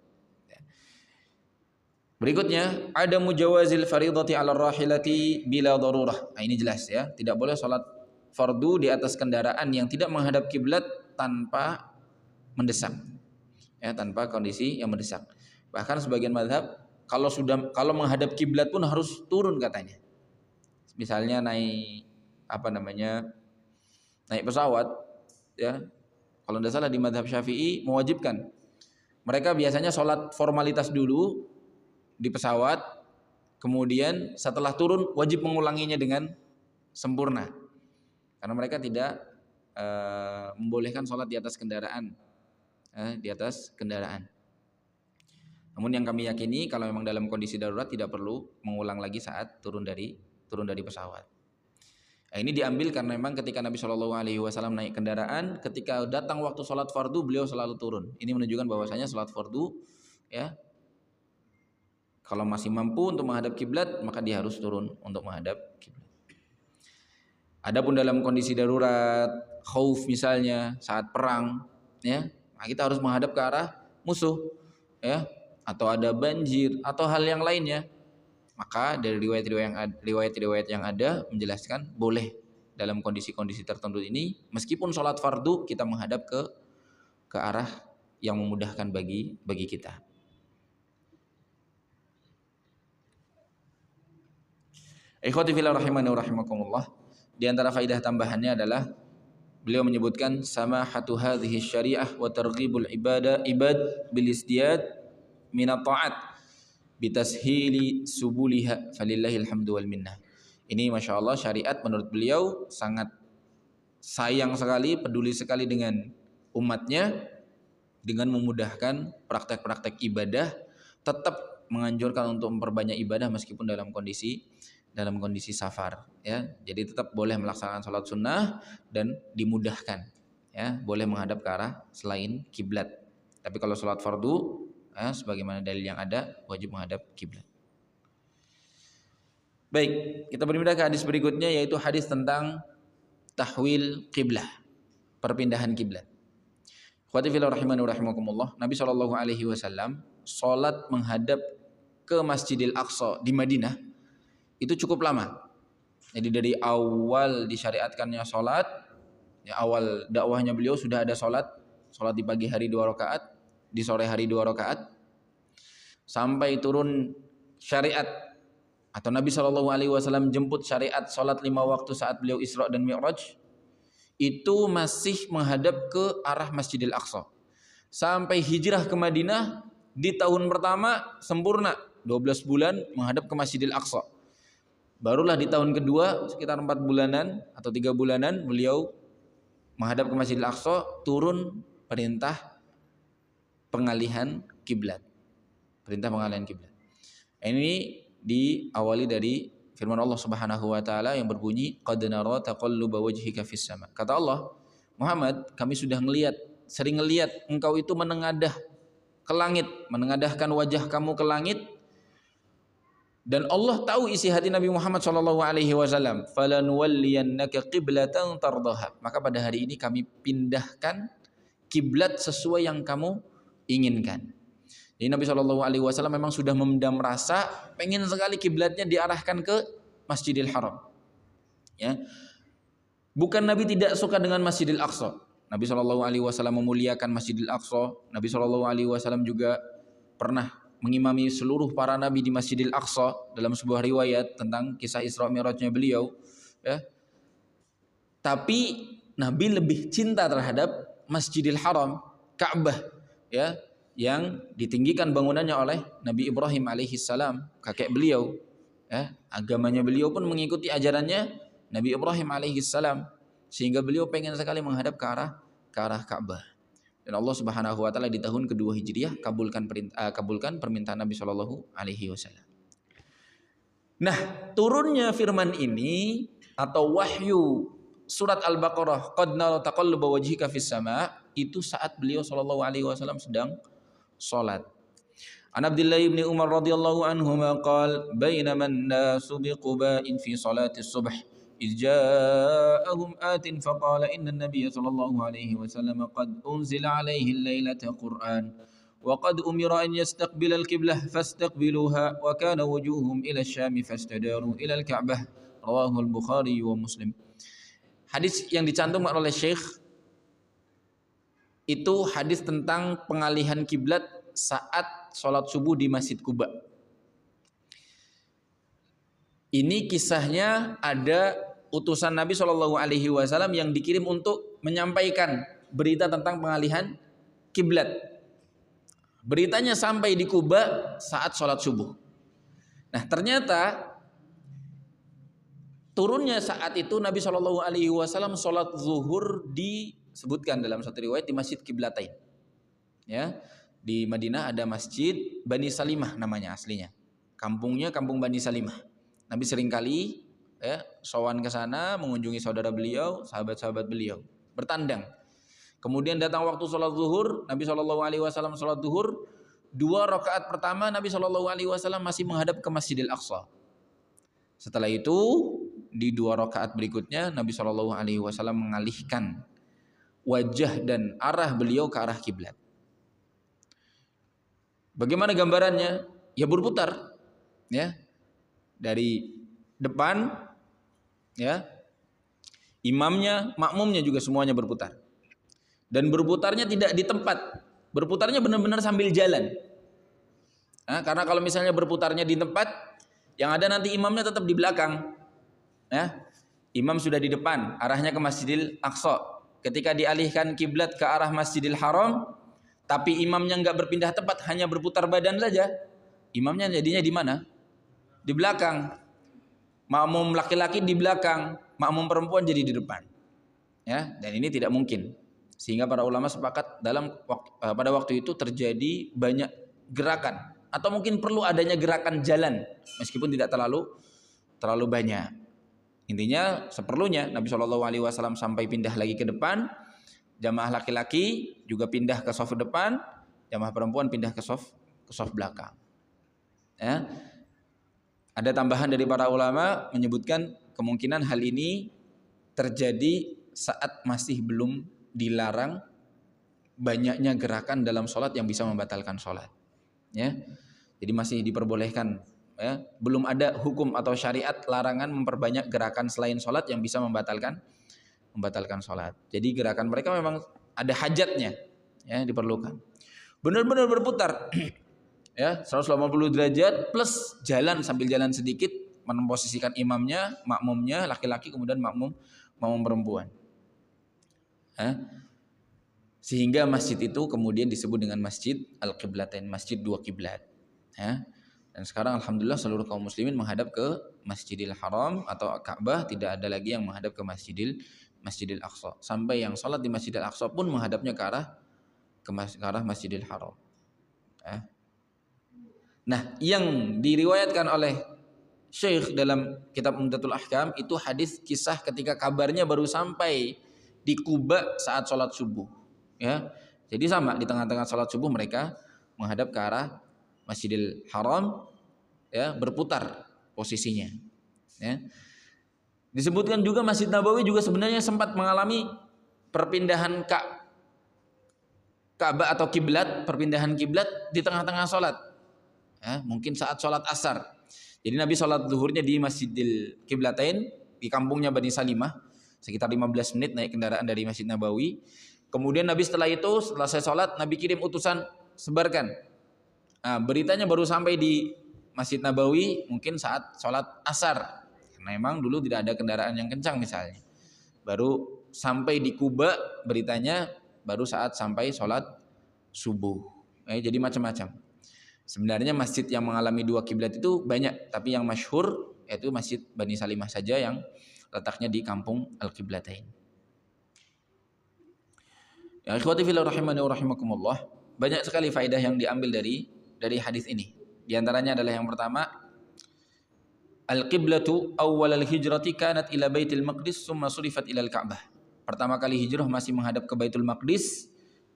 Berikutnya ada mujawazil faridati 'ala rahilati bila darurah. Nah, ini jelas, ya, tidak boleh salat fardu di atas kendaraan yang tidak menghadap kiblat tanpa mendesak. Ya, tanpa kondisi yang mendesak. Bahkan sebagian mazhab kalau menghadap kiblat pun harus turun katanya. Misalnya naik pesawat, ya, Kalau tidak salah di mazhab Syafi'i mewajibkan. Mereka biasanya sholat formalitas dulu di pesawat, kemudian setelah turun wajib mengulanginya dengan sempurna. Karena mereka tidak membolehkan sholat di atas kendaraan, Namun yang kami yakini kalau memang dalam kondisi darurat tidak perlu mengulang lagi saat turun dari pesawat. Nah, ini diambil karena memang ketika Nabi SAW naik kendaraan, ketika datang waktu sholat fardu beliau selalu turun. Ini menunjukkan bahwasanya sholat fardu, ya, kalau masih mampu untuk menghadap kiblat maka dia harus turun untuk menghadap kiblat. Adapun dalam kondisi darurat, khauf misalnya saat perang, ya, nah kita harus menghadap ke arah musuh, ya, atau ada banjir atau hal yang lainnya. Maka dari riwayat-riwayat yang ada menjelaskan boleh dalam kondisi-kondisi tertentu ini meskipun sholat fardu kita menghadap ke arah yang memudahkan bagi kita. Ikhwati fillah rahimani wa rahimakumullah, di antara faidah tambahannya adalah beliau menyebutkan samahatu hadhihi syariah wa targhibul ibad bil izdiyad min at-ta'at bitashili subuliha falillahil hamdu wal minnah. Ini Masya Allah syariat menurut beliau sangat sayang sekali, peduli sekali dengan umatnya, dengan memudahkan praktek-praktek ibadah, tetap menganjurkan untuk memperbanyak ibadah meskipun dalam kondisi safar, ya. Jadi tetap boleh melaksanakan sholat sunnah dan dimudahkan, ya, boleh menghadap ke arah selain kiblat. Tapi kalau sholat fardu, sebagaimana dalil yang ada wajib menghadap kiblat. Baik, kita berpindah ke hadis berikutnya yaitu hadis tentang tahwil kiblah, perpindahan kiblat. Ikhwati fillah rahimani wa rahimakumullah, Nabi SAW salat menghadap ke Masjidil Aqsa di Madinah itu cukup lama. Jadi dari awal disyariatkannya salat, ya, awal dakwahnya beliau sudah ada salat di pagi hari 2 rakaat, di sore hari 2 rakaat, sampai turun syariat atau Nabi SAW jemput syariat sholat 5 waktu saat beliau Isra dan Mi'raj, itu masih menghadap ke arah Masjidil Aqsa. Sampai hijrah ke Madinah di tahun pertama sempurna 12 bulan menghadap ke Masjidil Aqsa. Barulah di tahun kedua sekitar 4 bulanan atau 3 bulanan beliau menghadap ke Masjidil Aqsa, turun perintah pengalihan kiblat. Ini diawali dari firman Allah Subhanahu wa taala yang berbunyi qad nara taqalluba wajhika fis sama. Kata Allah, Muhammad, kami sudah sering ngelihat engkau itu menengadah ke langit, menengadahkan wajah kamu ke langit. Dan Allah tahu isi hati Nabi Muhammad SAW. Falanuwalliyannaka qiblatan tardaha. Maka pada hari ini kami pindahkan kiblat sesuai yang kamu inginkan. Jadi Nabi SAW memang sudah memendam rasa pengen sekali kiblatnya diarahkan ke Masjidil Haram. Ya, bukan Nabi tidak suka dengan Masjidil Aqsa. Nabi SAW memuliakan Masjidil Aqsa. Nabi SAW juga pernah mengimami seluruh para nabi di Masjidil Aqsa dalam sebuah riwayat tentang kisah Isra Mi'rajnya beliau. Ya. Tapi Nabi lebih cinta terhadap Masjidil Haram, Ka'bah, ya, yang ditinggikan bangunannya oleh Nabi Ibrahim alaihissalam, kakek beliau. Ya. Agamanya beliau pun mengikuti ajarannya Nabi Ibrahim alaihissalam, sehingga beliau pengen sekali menghadap ke arah Ka'bah. Dan Allah Subhanahu wa taala di tahun kedua Hijriah kabulkan permintaan Nabi Shallallahu alaihi wasallam. Nah, turunnya firman ini atau wahyu surat Al-Baqarah qad nara taqalluba wajhika fis sama, itu saat beliau Shallallahu alaihi wasallam sedang salat. An Abdullah bin Umar radhiyallahu anhuma qala bainama an-nasu biquba'in fi salati as-subh إذ جاءهم آت فقال إن النبي صلى الله عليه وسلم قد أنزل عليه الليلة قرآن وقد أمر أن يستقبل القبلة فاستقبلوها وكان وجوههم إلى الشام فاستداروا إلى الكعبة رواه البخاري ومسلم. Hadis yang dicantumkan oleh Syekh itu hadis tentang pengalihan kiblat saat sholat subuh di Masjid Quba. Ini kisahnya ada utusan Nabi SAW yang dikirim untuk menyampaikan berita tentang pengalihan kiblat. Beritanya sampai di Kuba saat sholat subuh. Nah, ternyata turunnya saat itu Nabi Shallallahu Alaihi Wasallam sholat zuhur disebutkan dalam satu riwayat di Masjid Qiblatain. Ya, di Madinah ada Masjid Bani Salimah namanya aslinya. Kampungnya Kampung Bani Salimah. Nabi seringkali sowan ke sana mengunjungi saudara beliau, sahabat-sahabat beliau, bertandang. Kemudian datang waktu sholat zuhur, Nabi Shallallahu Alaihi Wasallam sholat zuhur, 2 rakaat pertama Nabi Shallallahu Alaihi Wasallam masih menghadap ke Masjidil Aqsa. Setelah itu di 2 rakaat berikutnya Nabi Shallallahu Alaihi Wasallam mengalihkan wajah dan arah beliau ke arah kiblat. Bagaimana gambarannya? Ya berputar, ya dari depan, ya imamnya, makmumnya juga semuanya berputar. Dan berputarnya tidak di tempat, berputarnya benar-benar sambil jalan. Nah, karena kalau misalnya berputarnya di tempat, yang ada nanti imamnya tetap di belakang. Ya, imam sudah di depan, arahnya ke Masjidil Aqsa. Ketika dialihkan kiblat ke arah Masjidil Haram, tapi imamnya nggak berpindah tempat, hanya berputar badan saja, imamnya jadinya di mana? Di belakang. Makmum laki-laki di belakang, makmum perempuan jadi di depan. Ya, dan ini tidak mungkin. Sehingga para ulama sepakat pada waktu itu terjadi banyak gerakan, atau mungkin perlu adanya gerakan jalan meskipun tidak terlalu banyak. Intinya seperlunya Nabi Shallallahu Alaihi Wasallam sampai pindah lagi ke depan, jamaah laki-laki juga pindah ke shaf depan, jamaah perempuan pindah ke shaf belakang. Ya. Ada tambahan dari para ulama menyebutkan kemungkinan hal ini terjadi saat masih belum dilarang banyaknya gerakan dalam sholat yang bisa membatalkan sholat. Ya, jadi masih diperbolehkan. Ya, belum ada hukum atau syariat larangan memperbanyak gerakan selain sholat yang bisa membatalkan sholat. Jadi gerakan mereka memang ada hajatnya, ya diperlukan. Benar-benar berputar, ya 180 derajat plus jalan sambil jalan sedikit, memposisikan imamnya, makmumnya laki-laki, kemudian makmum perempuan. Sehingga masjid itu kemudian disebut dengan Masjid Al-Qiblatain, Masjid 2 kiblat. Ya. Dan sekarang alhamdulillah seluruh kaum muslimin menghadap ke Masjidil Haram atau Ka'bah, tidak ada lagi yang menghadap ke Masjidil Aqsa. Sampai yang sholat di Masjidil Aqsa pun menghadapnya ke arah Masjidil Haram. Ya. Nah, yang diriwayatkan oleh Syekh dalam kitab Umdatul Ahkam itu hadis kisah ketika kabarnya baru sampai di Kuba saat sholat subuh, ya. Jadi sama di tengah-tengah sholat subuh mereka menghadap ke arah Masjidil Haram, ya, berputar posisinya. Ya. Disebutkan juga Masjid Nabawi juga sebenarnya sempat mengalami perpindahan Ka'bah atau kiblat, perpindahan kiblat di tengah-tengah sholat. Ya, mungkin saat sholat asar. Jadi Nabi sholat zuhurnya di Masjidil Qiblatain di kampungnya Bani Salimah, sekitar 15 menit naik kendaraan dari Masjid Nabawi. Kemudian Nabi setelah itu, setelah saya sholat, Nabi kirim utusan, sebarkan. Nah, beritanya baru sampai di Masjid Nabawi mungkin saat sholat asar. Karena memang dulu tidak ada kendaraan yang kencang misalnya. Baru sampai di Kuba beritanya baru saat sampai sholat subuh. Jadi macam-macam. Sebenarnya masjid yang mengalami 2 kiblat itu banyak, tapi yang masyhur yaitu Masjid Bani Salimah saja yang letaknya di kampung Al-Qiblatain. Ya ikhwati fillah rahimani wa rahimakumullah, banyak sekali faedah yang diambil dari hadis ini. Di antaranya adalah yang pertama, al-qiblatu awwal al-hijrati kanat ila Baitul Maqdis summa surifat ila al-Ka'bah. Pertama kali hijrah masih menghadap ke Baitul Maqdis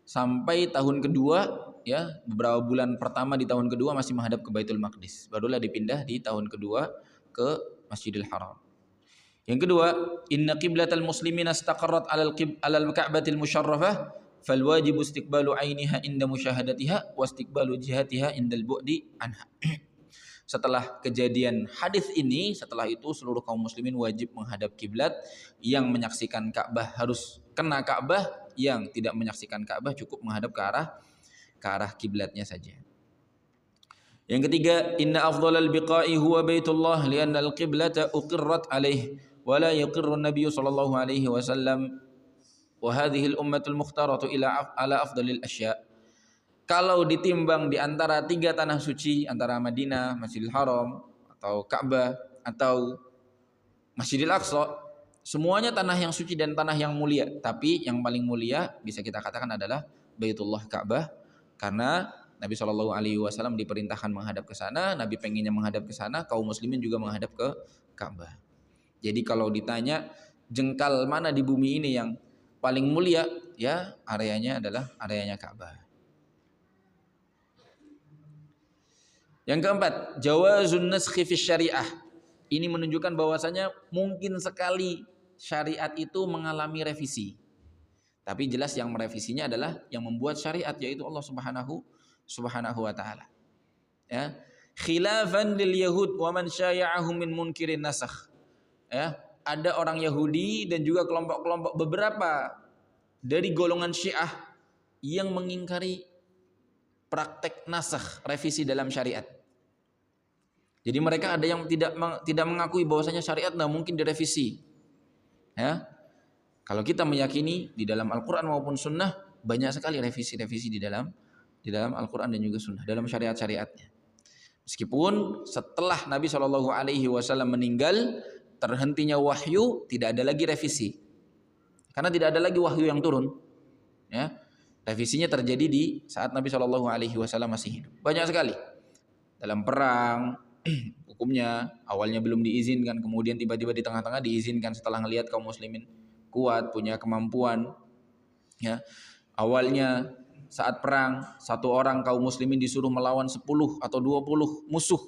sampai tahun kedua, ya, beberapa bulan pertama di tahun kedua masih menghadap ke Baitul Maqdis. Barulah dipindah di tahun kedua ke Masjidil Haram. Yang kedua, inna qiblatal muslimina istaqarrat 'alal Ka'batil musyarrafah fal wajibu istiqbalu 'ainiha inda musyahadatiha wa istiqbalu jihatiha indal bu'di anha. Setelah kejadian hadis ini, setelah itu seluruh kaum muslimin wajib menghadap kiblat. Yang menyaksikan Ka'bah harus kena Ka'bah, yang tidak menyaksikan Ka'bah cukup menghadap ke arah kiblatnya saja. Yang ketiga, inna afdhalal biqa'i huwa baitullah li'anna al-qiblata uqirrat alaih wa la yuqirru an-nabiy sallallahu alaihi wasallam wa hadhihi al-ummatul mukhtaratu ala afdalil asya. Kalau ditimbang di antara tiga tanah suci, antara Madinah, Masjidil Haram, atau Ka'bah, atau Masjidil Aqsa, semuanya tanah yang suci dan tanah yang mulia. Tapi yang paling mulia bisa kita katakan adalah Baitullah Ka'bah, karena Nabi SAW diperintahkan menghadap ke sana, Nabi pengennya menghadap ke sana, kaum muslimin juga menghadap ke Ka'bah. Jadi kalau ditanya jengkal mana di bumi ini yang paling mulia, ya areanya adalah areanya Ka'bah. Yang keempat, jawazun naskhi fi syariah. Ini menunjukkan bahwasanya mungkin sekali syariat itu mengalami revisi. Tapi jelas yang merevisinya adalah yang membuat syariat, yaitu Allah Subhanahu wa taala. Ya. Khilafan lil yahud wa man syaya'ahum min munkirin nasakh. Ya, ada orang Yahudi dan juga kelompok-kelompok beberapa dari golongan Syiah yang mengingkari praktek nasakh, revisi dalam syariat. Jadi mereka ada yang tidak mengakui bahwasanya syariat tidak mungkin direvisi. Ya. Kalau kita meyakini di dalam Al-Qur'an maupun sunnah banyak sekali revisi-revisi di dalam Al-Qur'an dan juga sunnah dalam syariat-syariatnya. Meskipun setelah Nabi SAW meninggal, terhentinya wahyu, tidak ada lagi revisi. Karena tidak ada lagi wahyu yang turun. Ya. Revisinya terjadi di saat Nabi SAW masih hidup. Banyak sekali. Dalam perang, hukumnya awalnya belum diizinkan, kemudian tiba-tiba di tengah-tengah diizinkan setelah ngelihat kaum muslimin kuat, punya kemampuan. Ya. Awalnya saat perang, satu orang kaum muslimin disuruh melawan 10 atau 20 musuh.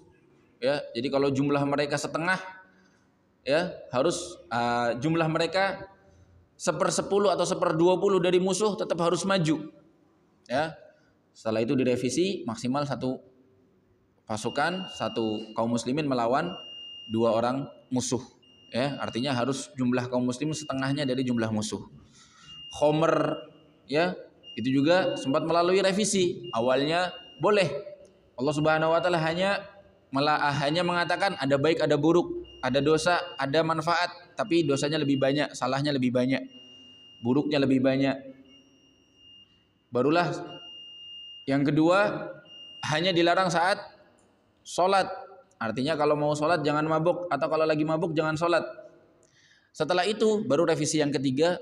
Ya, jadi kalau jumlah mereka setengah, ya harus jumlah mereka 1/10 atau 1/20 dari musuh tetap harus maju. Ya. Setelah itu direvisi maksimal satu pasukan, satu kaum muslimin melawan 2 orang musuh. Ya, artinya harus jumlah kaum muslimin setengahnya dari jumlah musuh. Khomer, ya, itu juga sempat melalui revisi. Awalnya boleh. Allah Subhanahu wa taala hanya mengatakan ada baik ada buruk, ada dosa, ada manfaat, tapi dosanya lebih banyak, salahnya lebih banyak, buruknya lebih banyak. Barulah yang kedua, hanya dilarang saat sholat. Artinya kalau mau sholat jangan mabuk, atau kalau lagi mabuk jangan sholat. Setelah itu baru revisi yang ketiga,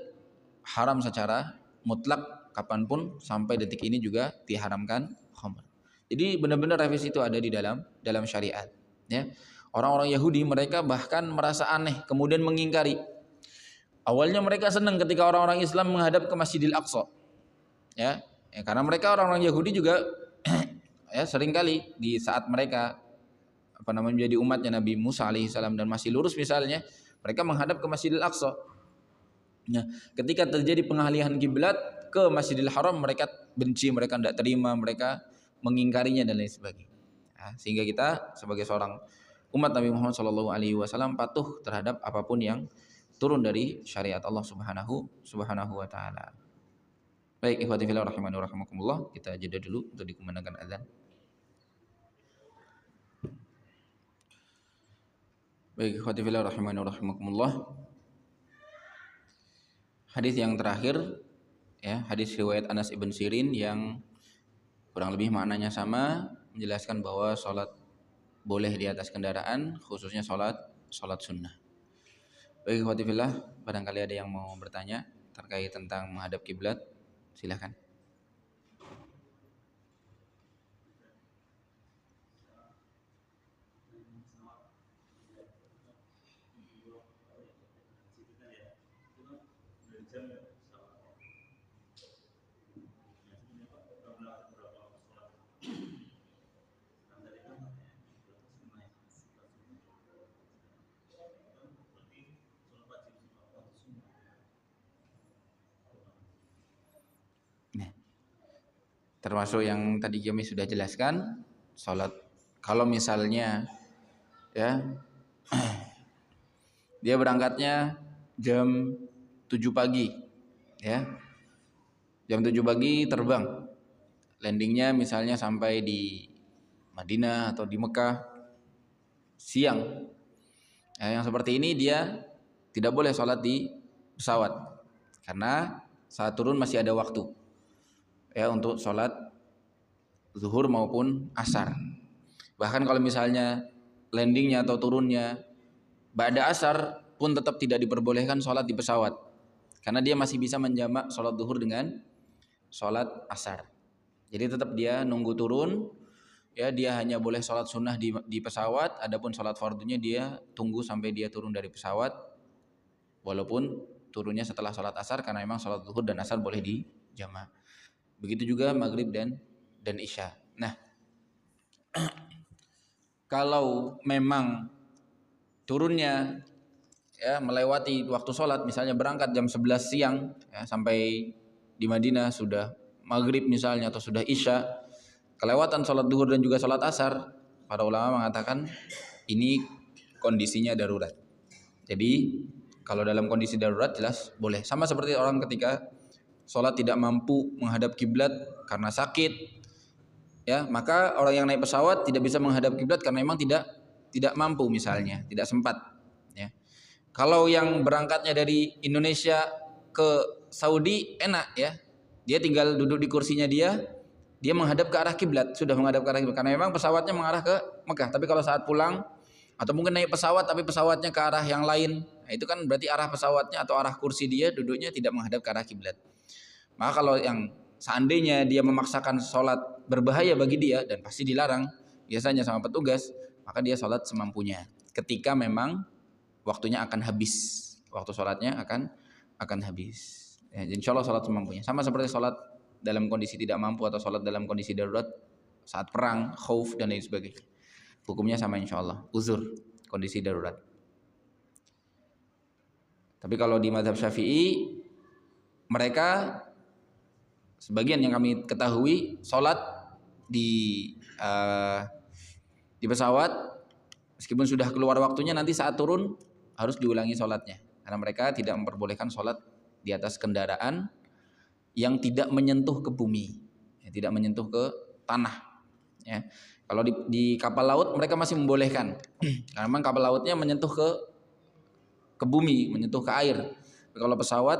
haram secara mutlak kapanpun, sampai detik ini juga diharamkan khamr. Jadi benar-benar revisi itu ada di dalam syariat. Ya. Orang-orang Yahudi mereka bahkan merasa aneh, kemudian mengingkari. Awalnya mereka senang ketika orang-orang Islam menghadap ke Masjidil Aqsa. Ya, karena mereka orang-orang Yahudi juga ya seringkali di saat mereka menjadi umatnya Nabi Musa alaihissalam dan masih lurus misalnya, mereka menghadap ke Masjidil Aqsa. Nah, ketika terjadi pengalihan kiblat ke Masjidil Haram, mereka benci, mereka tidak terima, mereka mengingkarinya dan lain sebagainya. Ya, sehingga kita sebagai seorang umat Nabi Muhammad SAW patuh terhadap apapun yang turun dari syariat Allah Subhanahu wa taala. Baik, ikhwati fillah rahimani wa rahimakumullah, kita jeda dulu untuk dikumandangkan azan. Baik, ikhwati fillah rahimani wa rahimakumullah. Hadis yang terakhir, ya, hadis riwayat Anas ibn Sirin yang kurang lebih maknanya sama, menjelaskan bahwa sholat boleh di atas kendaraan, khususnya sholat sunnah. Baik, ikhwati fillah, barangkali ada yang mau bertanya terkait tentang menghadap kiblat, silakan. Termasuk yang tadi kami sudah jelaskan, sholat kalau misalnya ya dia berangkatnya jam 7 pagi, ya, jam 7 pagi terbang, landingnya misalnya sampai di Madinah atau di Mekah siang, ya, yang seperti ini dia tidak boleh sholat di pesawat, karena saat turun masih ada waktu ya untuk sholat zuhur maupun asar. Bahkan kalau misalnya landingnya atau turunnya ba'da asar pun tetap tidak diperbolehkan sholat di pesawat, karena dia masih bisa menjamak sholat zuhur dengan sholat asar. Jadi tetap dia nunggu turun, ya dia hanya boleh sholat sunnah di pesawat, adapun sholat fardunya dia tunggu sampai dia turun dari pesawat, walaupun turunnya setelah sholat asar, karena memang sholat zuhur dan asar boleh dijamak. Begitu juga maghrib dan isya. Nah, kalau memang turunnya ya melewati waktu sholat, misalnya berangkat jam 11 siang ya, sampai di Madinah sudah maghrib misalnya atau sudah isya, kelewatan sholat duhur dan juga sholat asar, para ulama mengatakan ini kondisinya darurat. Jadi kalau dalam kondisi darurat jelas boleh. Sama seperti orang ketika sholat tidak mampu menghadap kiblat karena sakit, ya maka orang yang naik pesawat tidak bisa menghadap kiblat karena memang tidak mampu misalnya, tidak sempat. Ya. Kalau yang berangkatnya dari Indonesia ke Saudi enak ya, dia tinggal duduk di kursinya dia menghadap ke arah kiblat, sudah menghadap ke arah kiblat karena memang pesawatnya mengarah ke Mekah. Tapi kalau saat pulang atau mungkin naik pesawat tapi pesawatnya ke arah yang lain, nah itu kan berarti arah pesawatnya atau arah kursi dia duduknya tidak menghadap ke arah kiblat. Maka kalau yang seandainya dia memaksakan sholat berbahaya bagi dia dan pasti dilarang biasanya sama petugas, maka dia sholat semampunya. Ketika memang waktunya akan habis, waktu sholatnya akan habis. Ya, insya Allah sholat semampunya. Sama seperti sholat dalam kondisi tidak mampu atau sholat dalam kondisi darurat saat perang, khauf dan lain sebagainya. Hukumnya sama insya Allah, uzur, kondisi darurat. Tapi kalau di mazhab Syafi'i, mereka sebagian yang kami ketahui sholat di pesawat meskipun sudah keluar waktunya, nanti saat turun harus diulangi sholatnya, karena mereka tidak memperbolehkan sholat di atas kendaraan yang tidak menyentuh ke bumi, ya, tidak menyentuh ke tanah. Ya. Kalau di kapal laut mereka masih membolehkan, karena memang kapal lautnya menyentuh ke bumi, menyentuh ke air. Tapi kalau pesawat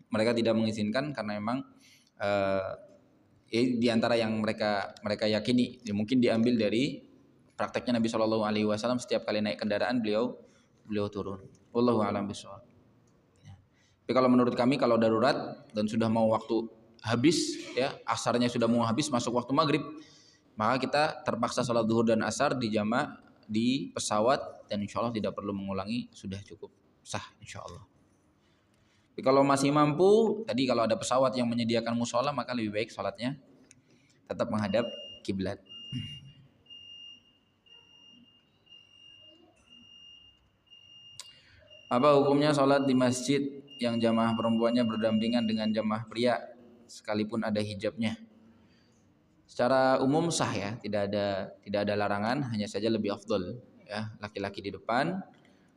mereka tidak mengizinkan karena memang di antara yang mereka yakini, ya mungkin diambil dari prakteknya Nabi Shallallahu Alaihi Wasallam, setiap kali naik kendaraan beliau turun. Wallahu a'lam bishawab. Tapi kalau menurut kami kalau darurat dan sudah mau waktu habis, ya asarnya sudah mau habis, masuk waktu maghrib, maka kita terpaksa sholat zuhur dan asar dijamak di pesawat dan insya Allah tidak perlu mengulangi, sudah cukup sah insya Allah. Tapi kalau masih mampu, tadi kalau ada pesawat yang menyediakan musola, maka lebih baik sholatnya tetap menghadap kiblat. Apa hukumnya sholat di masjid yang jamaah perempuannya berdampingan dengan jamaah pria sekalipun ada hijabnya? Secara umum sah ya, tidak ada larangan, hanya saja lebih afdol ya, laki-laki di depan,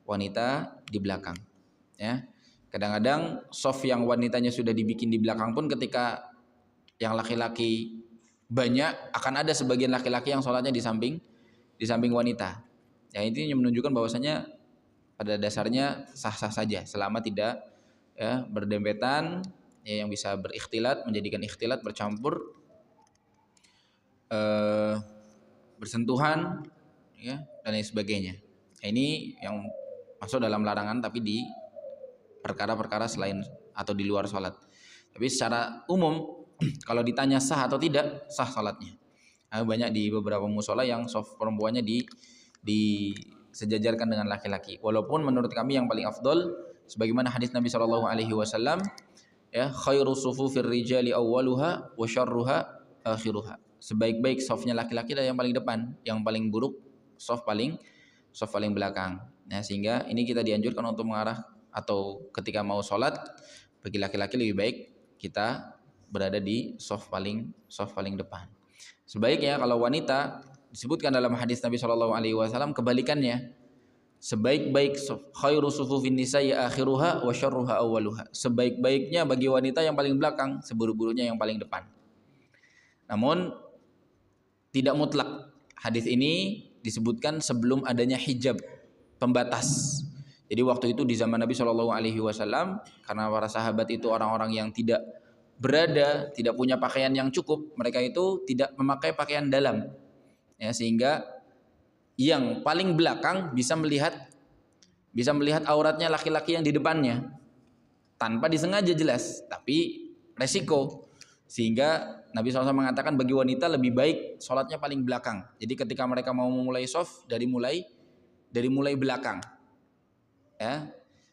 wanita di belakang. Ya. Kadang-kadang soft yang wanitanya sudah dibikin di belakang pun ketika yang laki-laki banyak, akan ada sebagian laki-laki yang sholatnya di samping wanita. Ya, ini menunjukkan bahwasanya pada dasarnya sah-sah saja selama tidak ya berdempetan, ya, yang bisa berikhtilat, menjadikan ikhtilat bercampur, bersentuhan, ya, dan lain sebagainya. Nah, ini yang masuk dalam larangan tapi di perkara-perkara selain atau di luar sholat. Tapi secara umum kalau ditanya sah atau tidak, sah sholatnya. Nah, banyak di beberapa musola yang soft perempuannya disejajarkan dengan laki-laki. Walaupun menurut kami yang paling afdol, sebagaimana hadis Nabi Shallallahu Alaihi Wasallam, ya khairu sufufir rijali awwaluha wa syarruha akhiruha. Sebaik-baik softnya laki-laki adalah yang paling depan, yang paling buruk soft paling belakang. Nah, sehingga ini kita dianjurkan untuk mengarah atau ketika mau sholat bagi laki-laki lebih baik kita berada di soft paling depan. Sebaiknya kalau wanita disebutkan dalam hadis Nabi Shallallahu Alaihi Wasallam kebalikannya, sebaik-baik khairu sufufin nisa'i akhiruha wa syarruha awwaluha. Sebaik-baiknya bagi wanita yang paling belakang, seburuk-buruknya yang paling depan. Namun tidak mutlak. Hadis ini disebutkan sebelum adanya hijab pembatas. Jadi waktu itu di zaman Nabi Shallallahu Alaihi Wasallam, karena para sahabat itu orang-orang yang tidak punya pakaian yang cukup, mereka itu tidak memakai pakaian dalam, ya, sehingga yang paling belakang bisa melihat auratnya laki-laki yang di depannya tanpa disengaja jelas, tapi resiko. Sehingga Nabi SAW mengatakan bagi wanita lebih baik sholatnya paling belakang. Jadi ketika mereka mau memulai soft dari mulai belakang. Ya,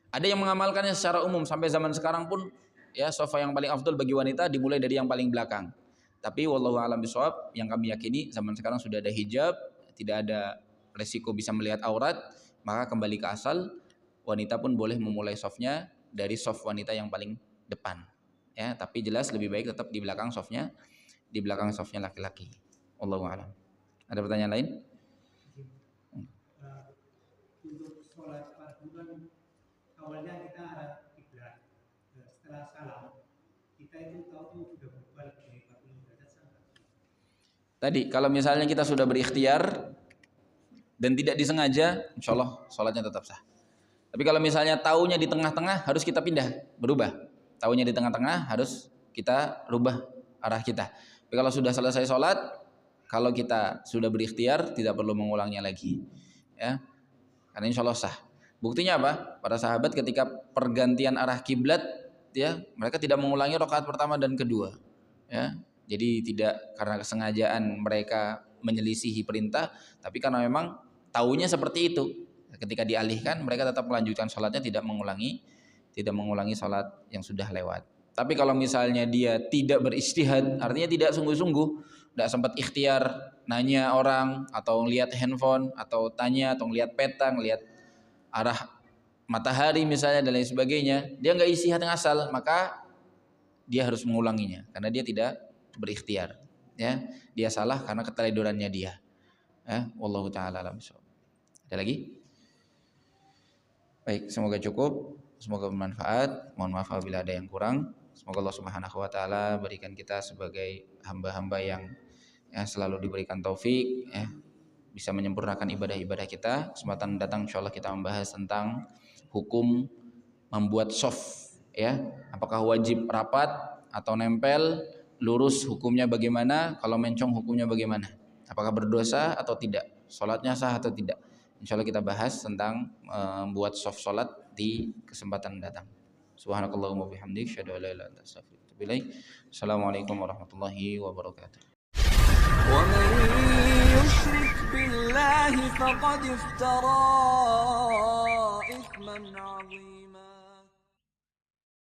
ada yang mengamalkannya secara umum sampai zaman sekarang pun, ya, sofa yang paling afdal bagi wanita dimulai dari yang paling belakang. Tapi wallahu a'lam bishawab, yang kami yakini zaman sekarang sudah ada hijab, tidak ada resiko bisa melihat aurat, maka kembali ke asal, wanita pun boleh memulai softnya dari soft wanita yang paling depan. Ya, tapi jelas lebih baik tetap di belakang softnya laki-laki. Wallahu a'lam. Ada pertanyaan lain? Untuk sholat fardu kan awalnya kita arah kiblat, setelah salam kita itu tahu sudah berbalik dari 40 derajat sampai. Tadi kalau misalnya kita sudah berikhtiar dan tidak disengaja, insya Allah sholatnya tetap sah. Tapi kalau misalnya taunya di tengah-tengah, harus kita pindah, berubah. Taunya di tengah-tengah, harus kita rubah arah kita. Tapi kalau sudah selesai sholat, kalau kita sudah berikhtiar, tidak perlu mengulangnya lagi, ya. Karena insya Allah sah. Buktinya apa? Para sahabat ketika pergantian arah kiblat, ya, mereka tidak mengulangi rakaat pertama dan kedua, ya. Jadi tidak karena kesengajaan mereka menyelisihi perintah, tapi karena memang taunya seperti itu. Ketika dialihkan, mereka tetap melanjutkan sholatnya, tidak mengulangi sholat yang sudah lewat. Tapi kalau misalnya dia tidak beristihad, artinya tidak sungguh-sungguh, tidak sempat ikhtiar, nanya orang, atau lihat handphone, atau tanya, atau lihat peta, lihat arah matahari misalnya dan lain sebagainya, dia nggak istihad ngasal, maka dia harus mengulanginya, karena dia tidak berikhtiar. Ya, dia salah karena keteledorannya dia. Ya, wallahu taala alam bishawab. Ada lagi? Baik, semoga cukup, semoga bermanfaat. Mohon maaf apabila ada yang kurang. Semoga Allah Subhanahu wa taala berikan kita sebagai hamba-hamba yang, ya, selalu diberikan taufik, ya, bisa menyempurnakan ibadah-ibadah kita. Kesempatan datang insyaallah kita membahas tentang hukum membuat soft, ya. Apakah wajib rapat atau nempel, lurus hukumnya bagaimana, kalau mencong hukumnya bagaimana? Apakah berdosa atau tidak? Salatnya sah atau tidak? Insyaallah kita bahas tentang membuat soft salat di kesempatan datang. Subhanakallahumma bihamdik, asyhadu an la ilaha illa anta, astaghfiruka wa atubu ilaik. Assalamualaikum warahmatullahi wabarakatuh. ومن يشرك بالله فقد افترى إثما عظيما.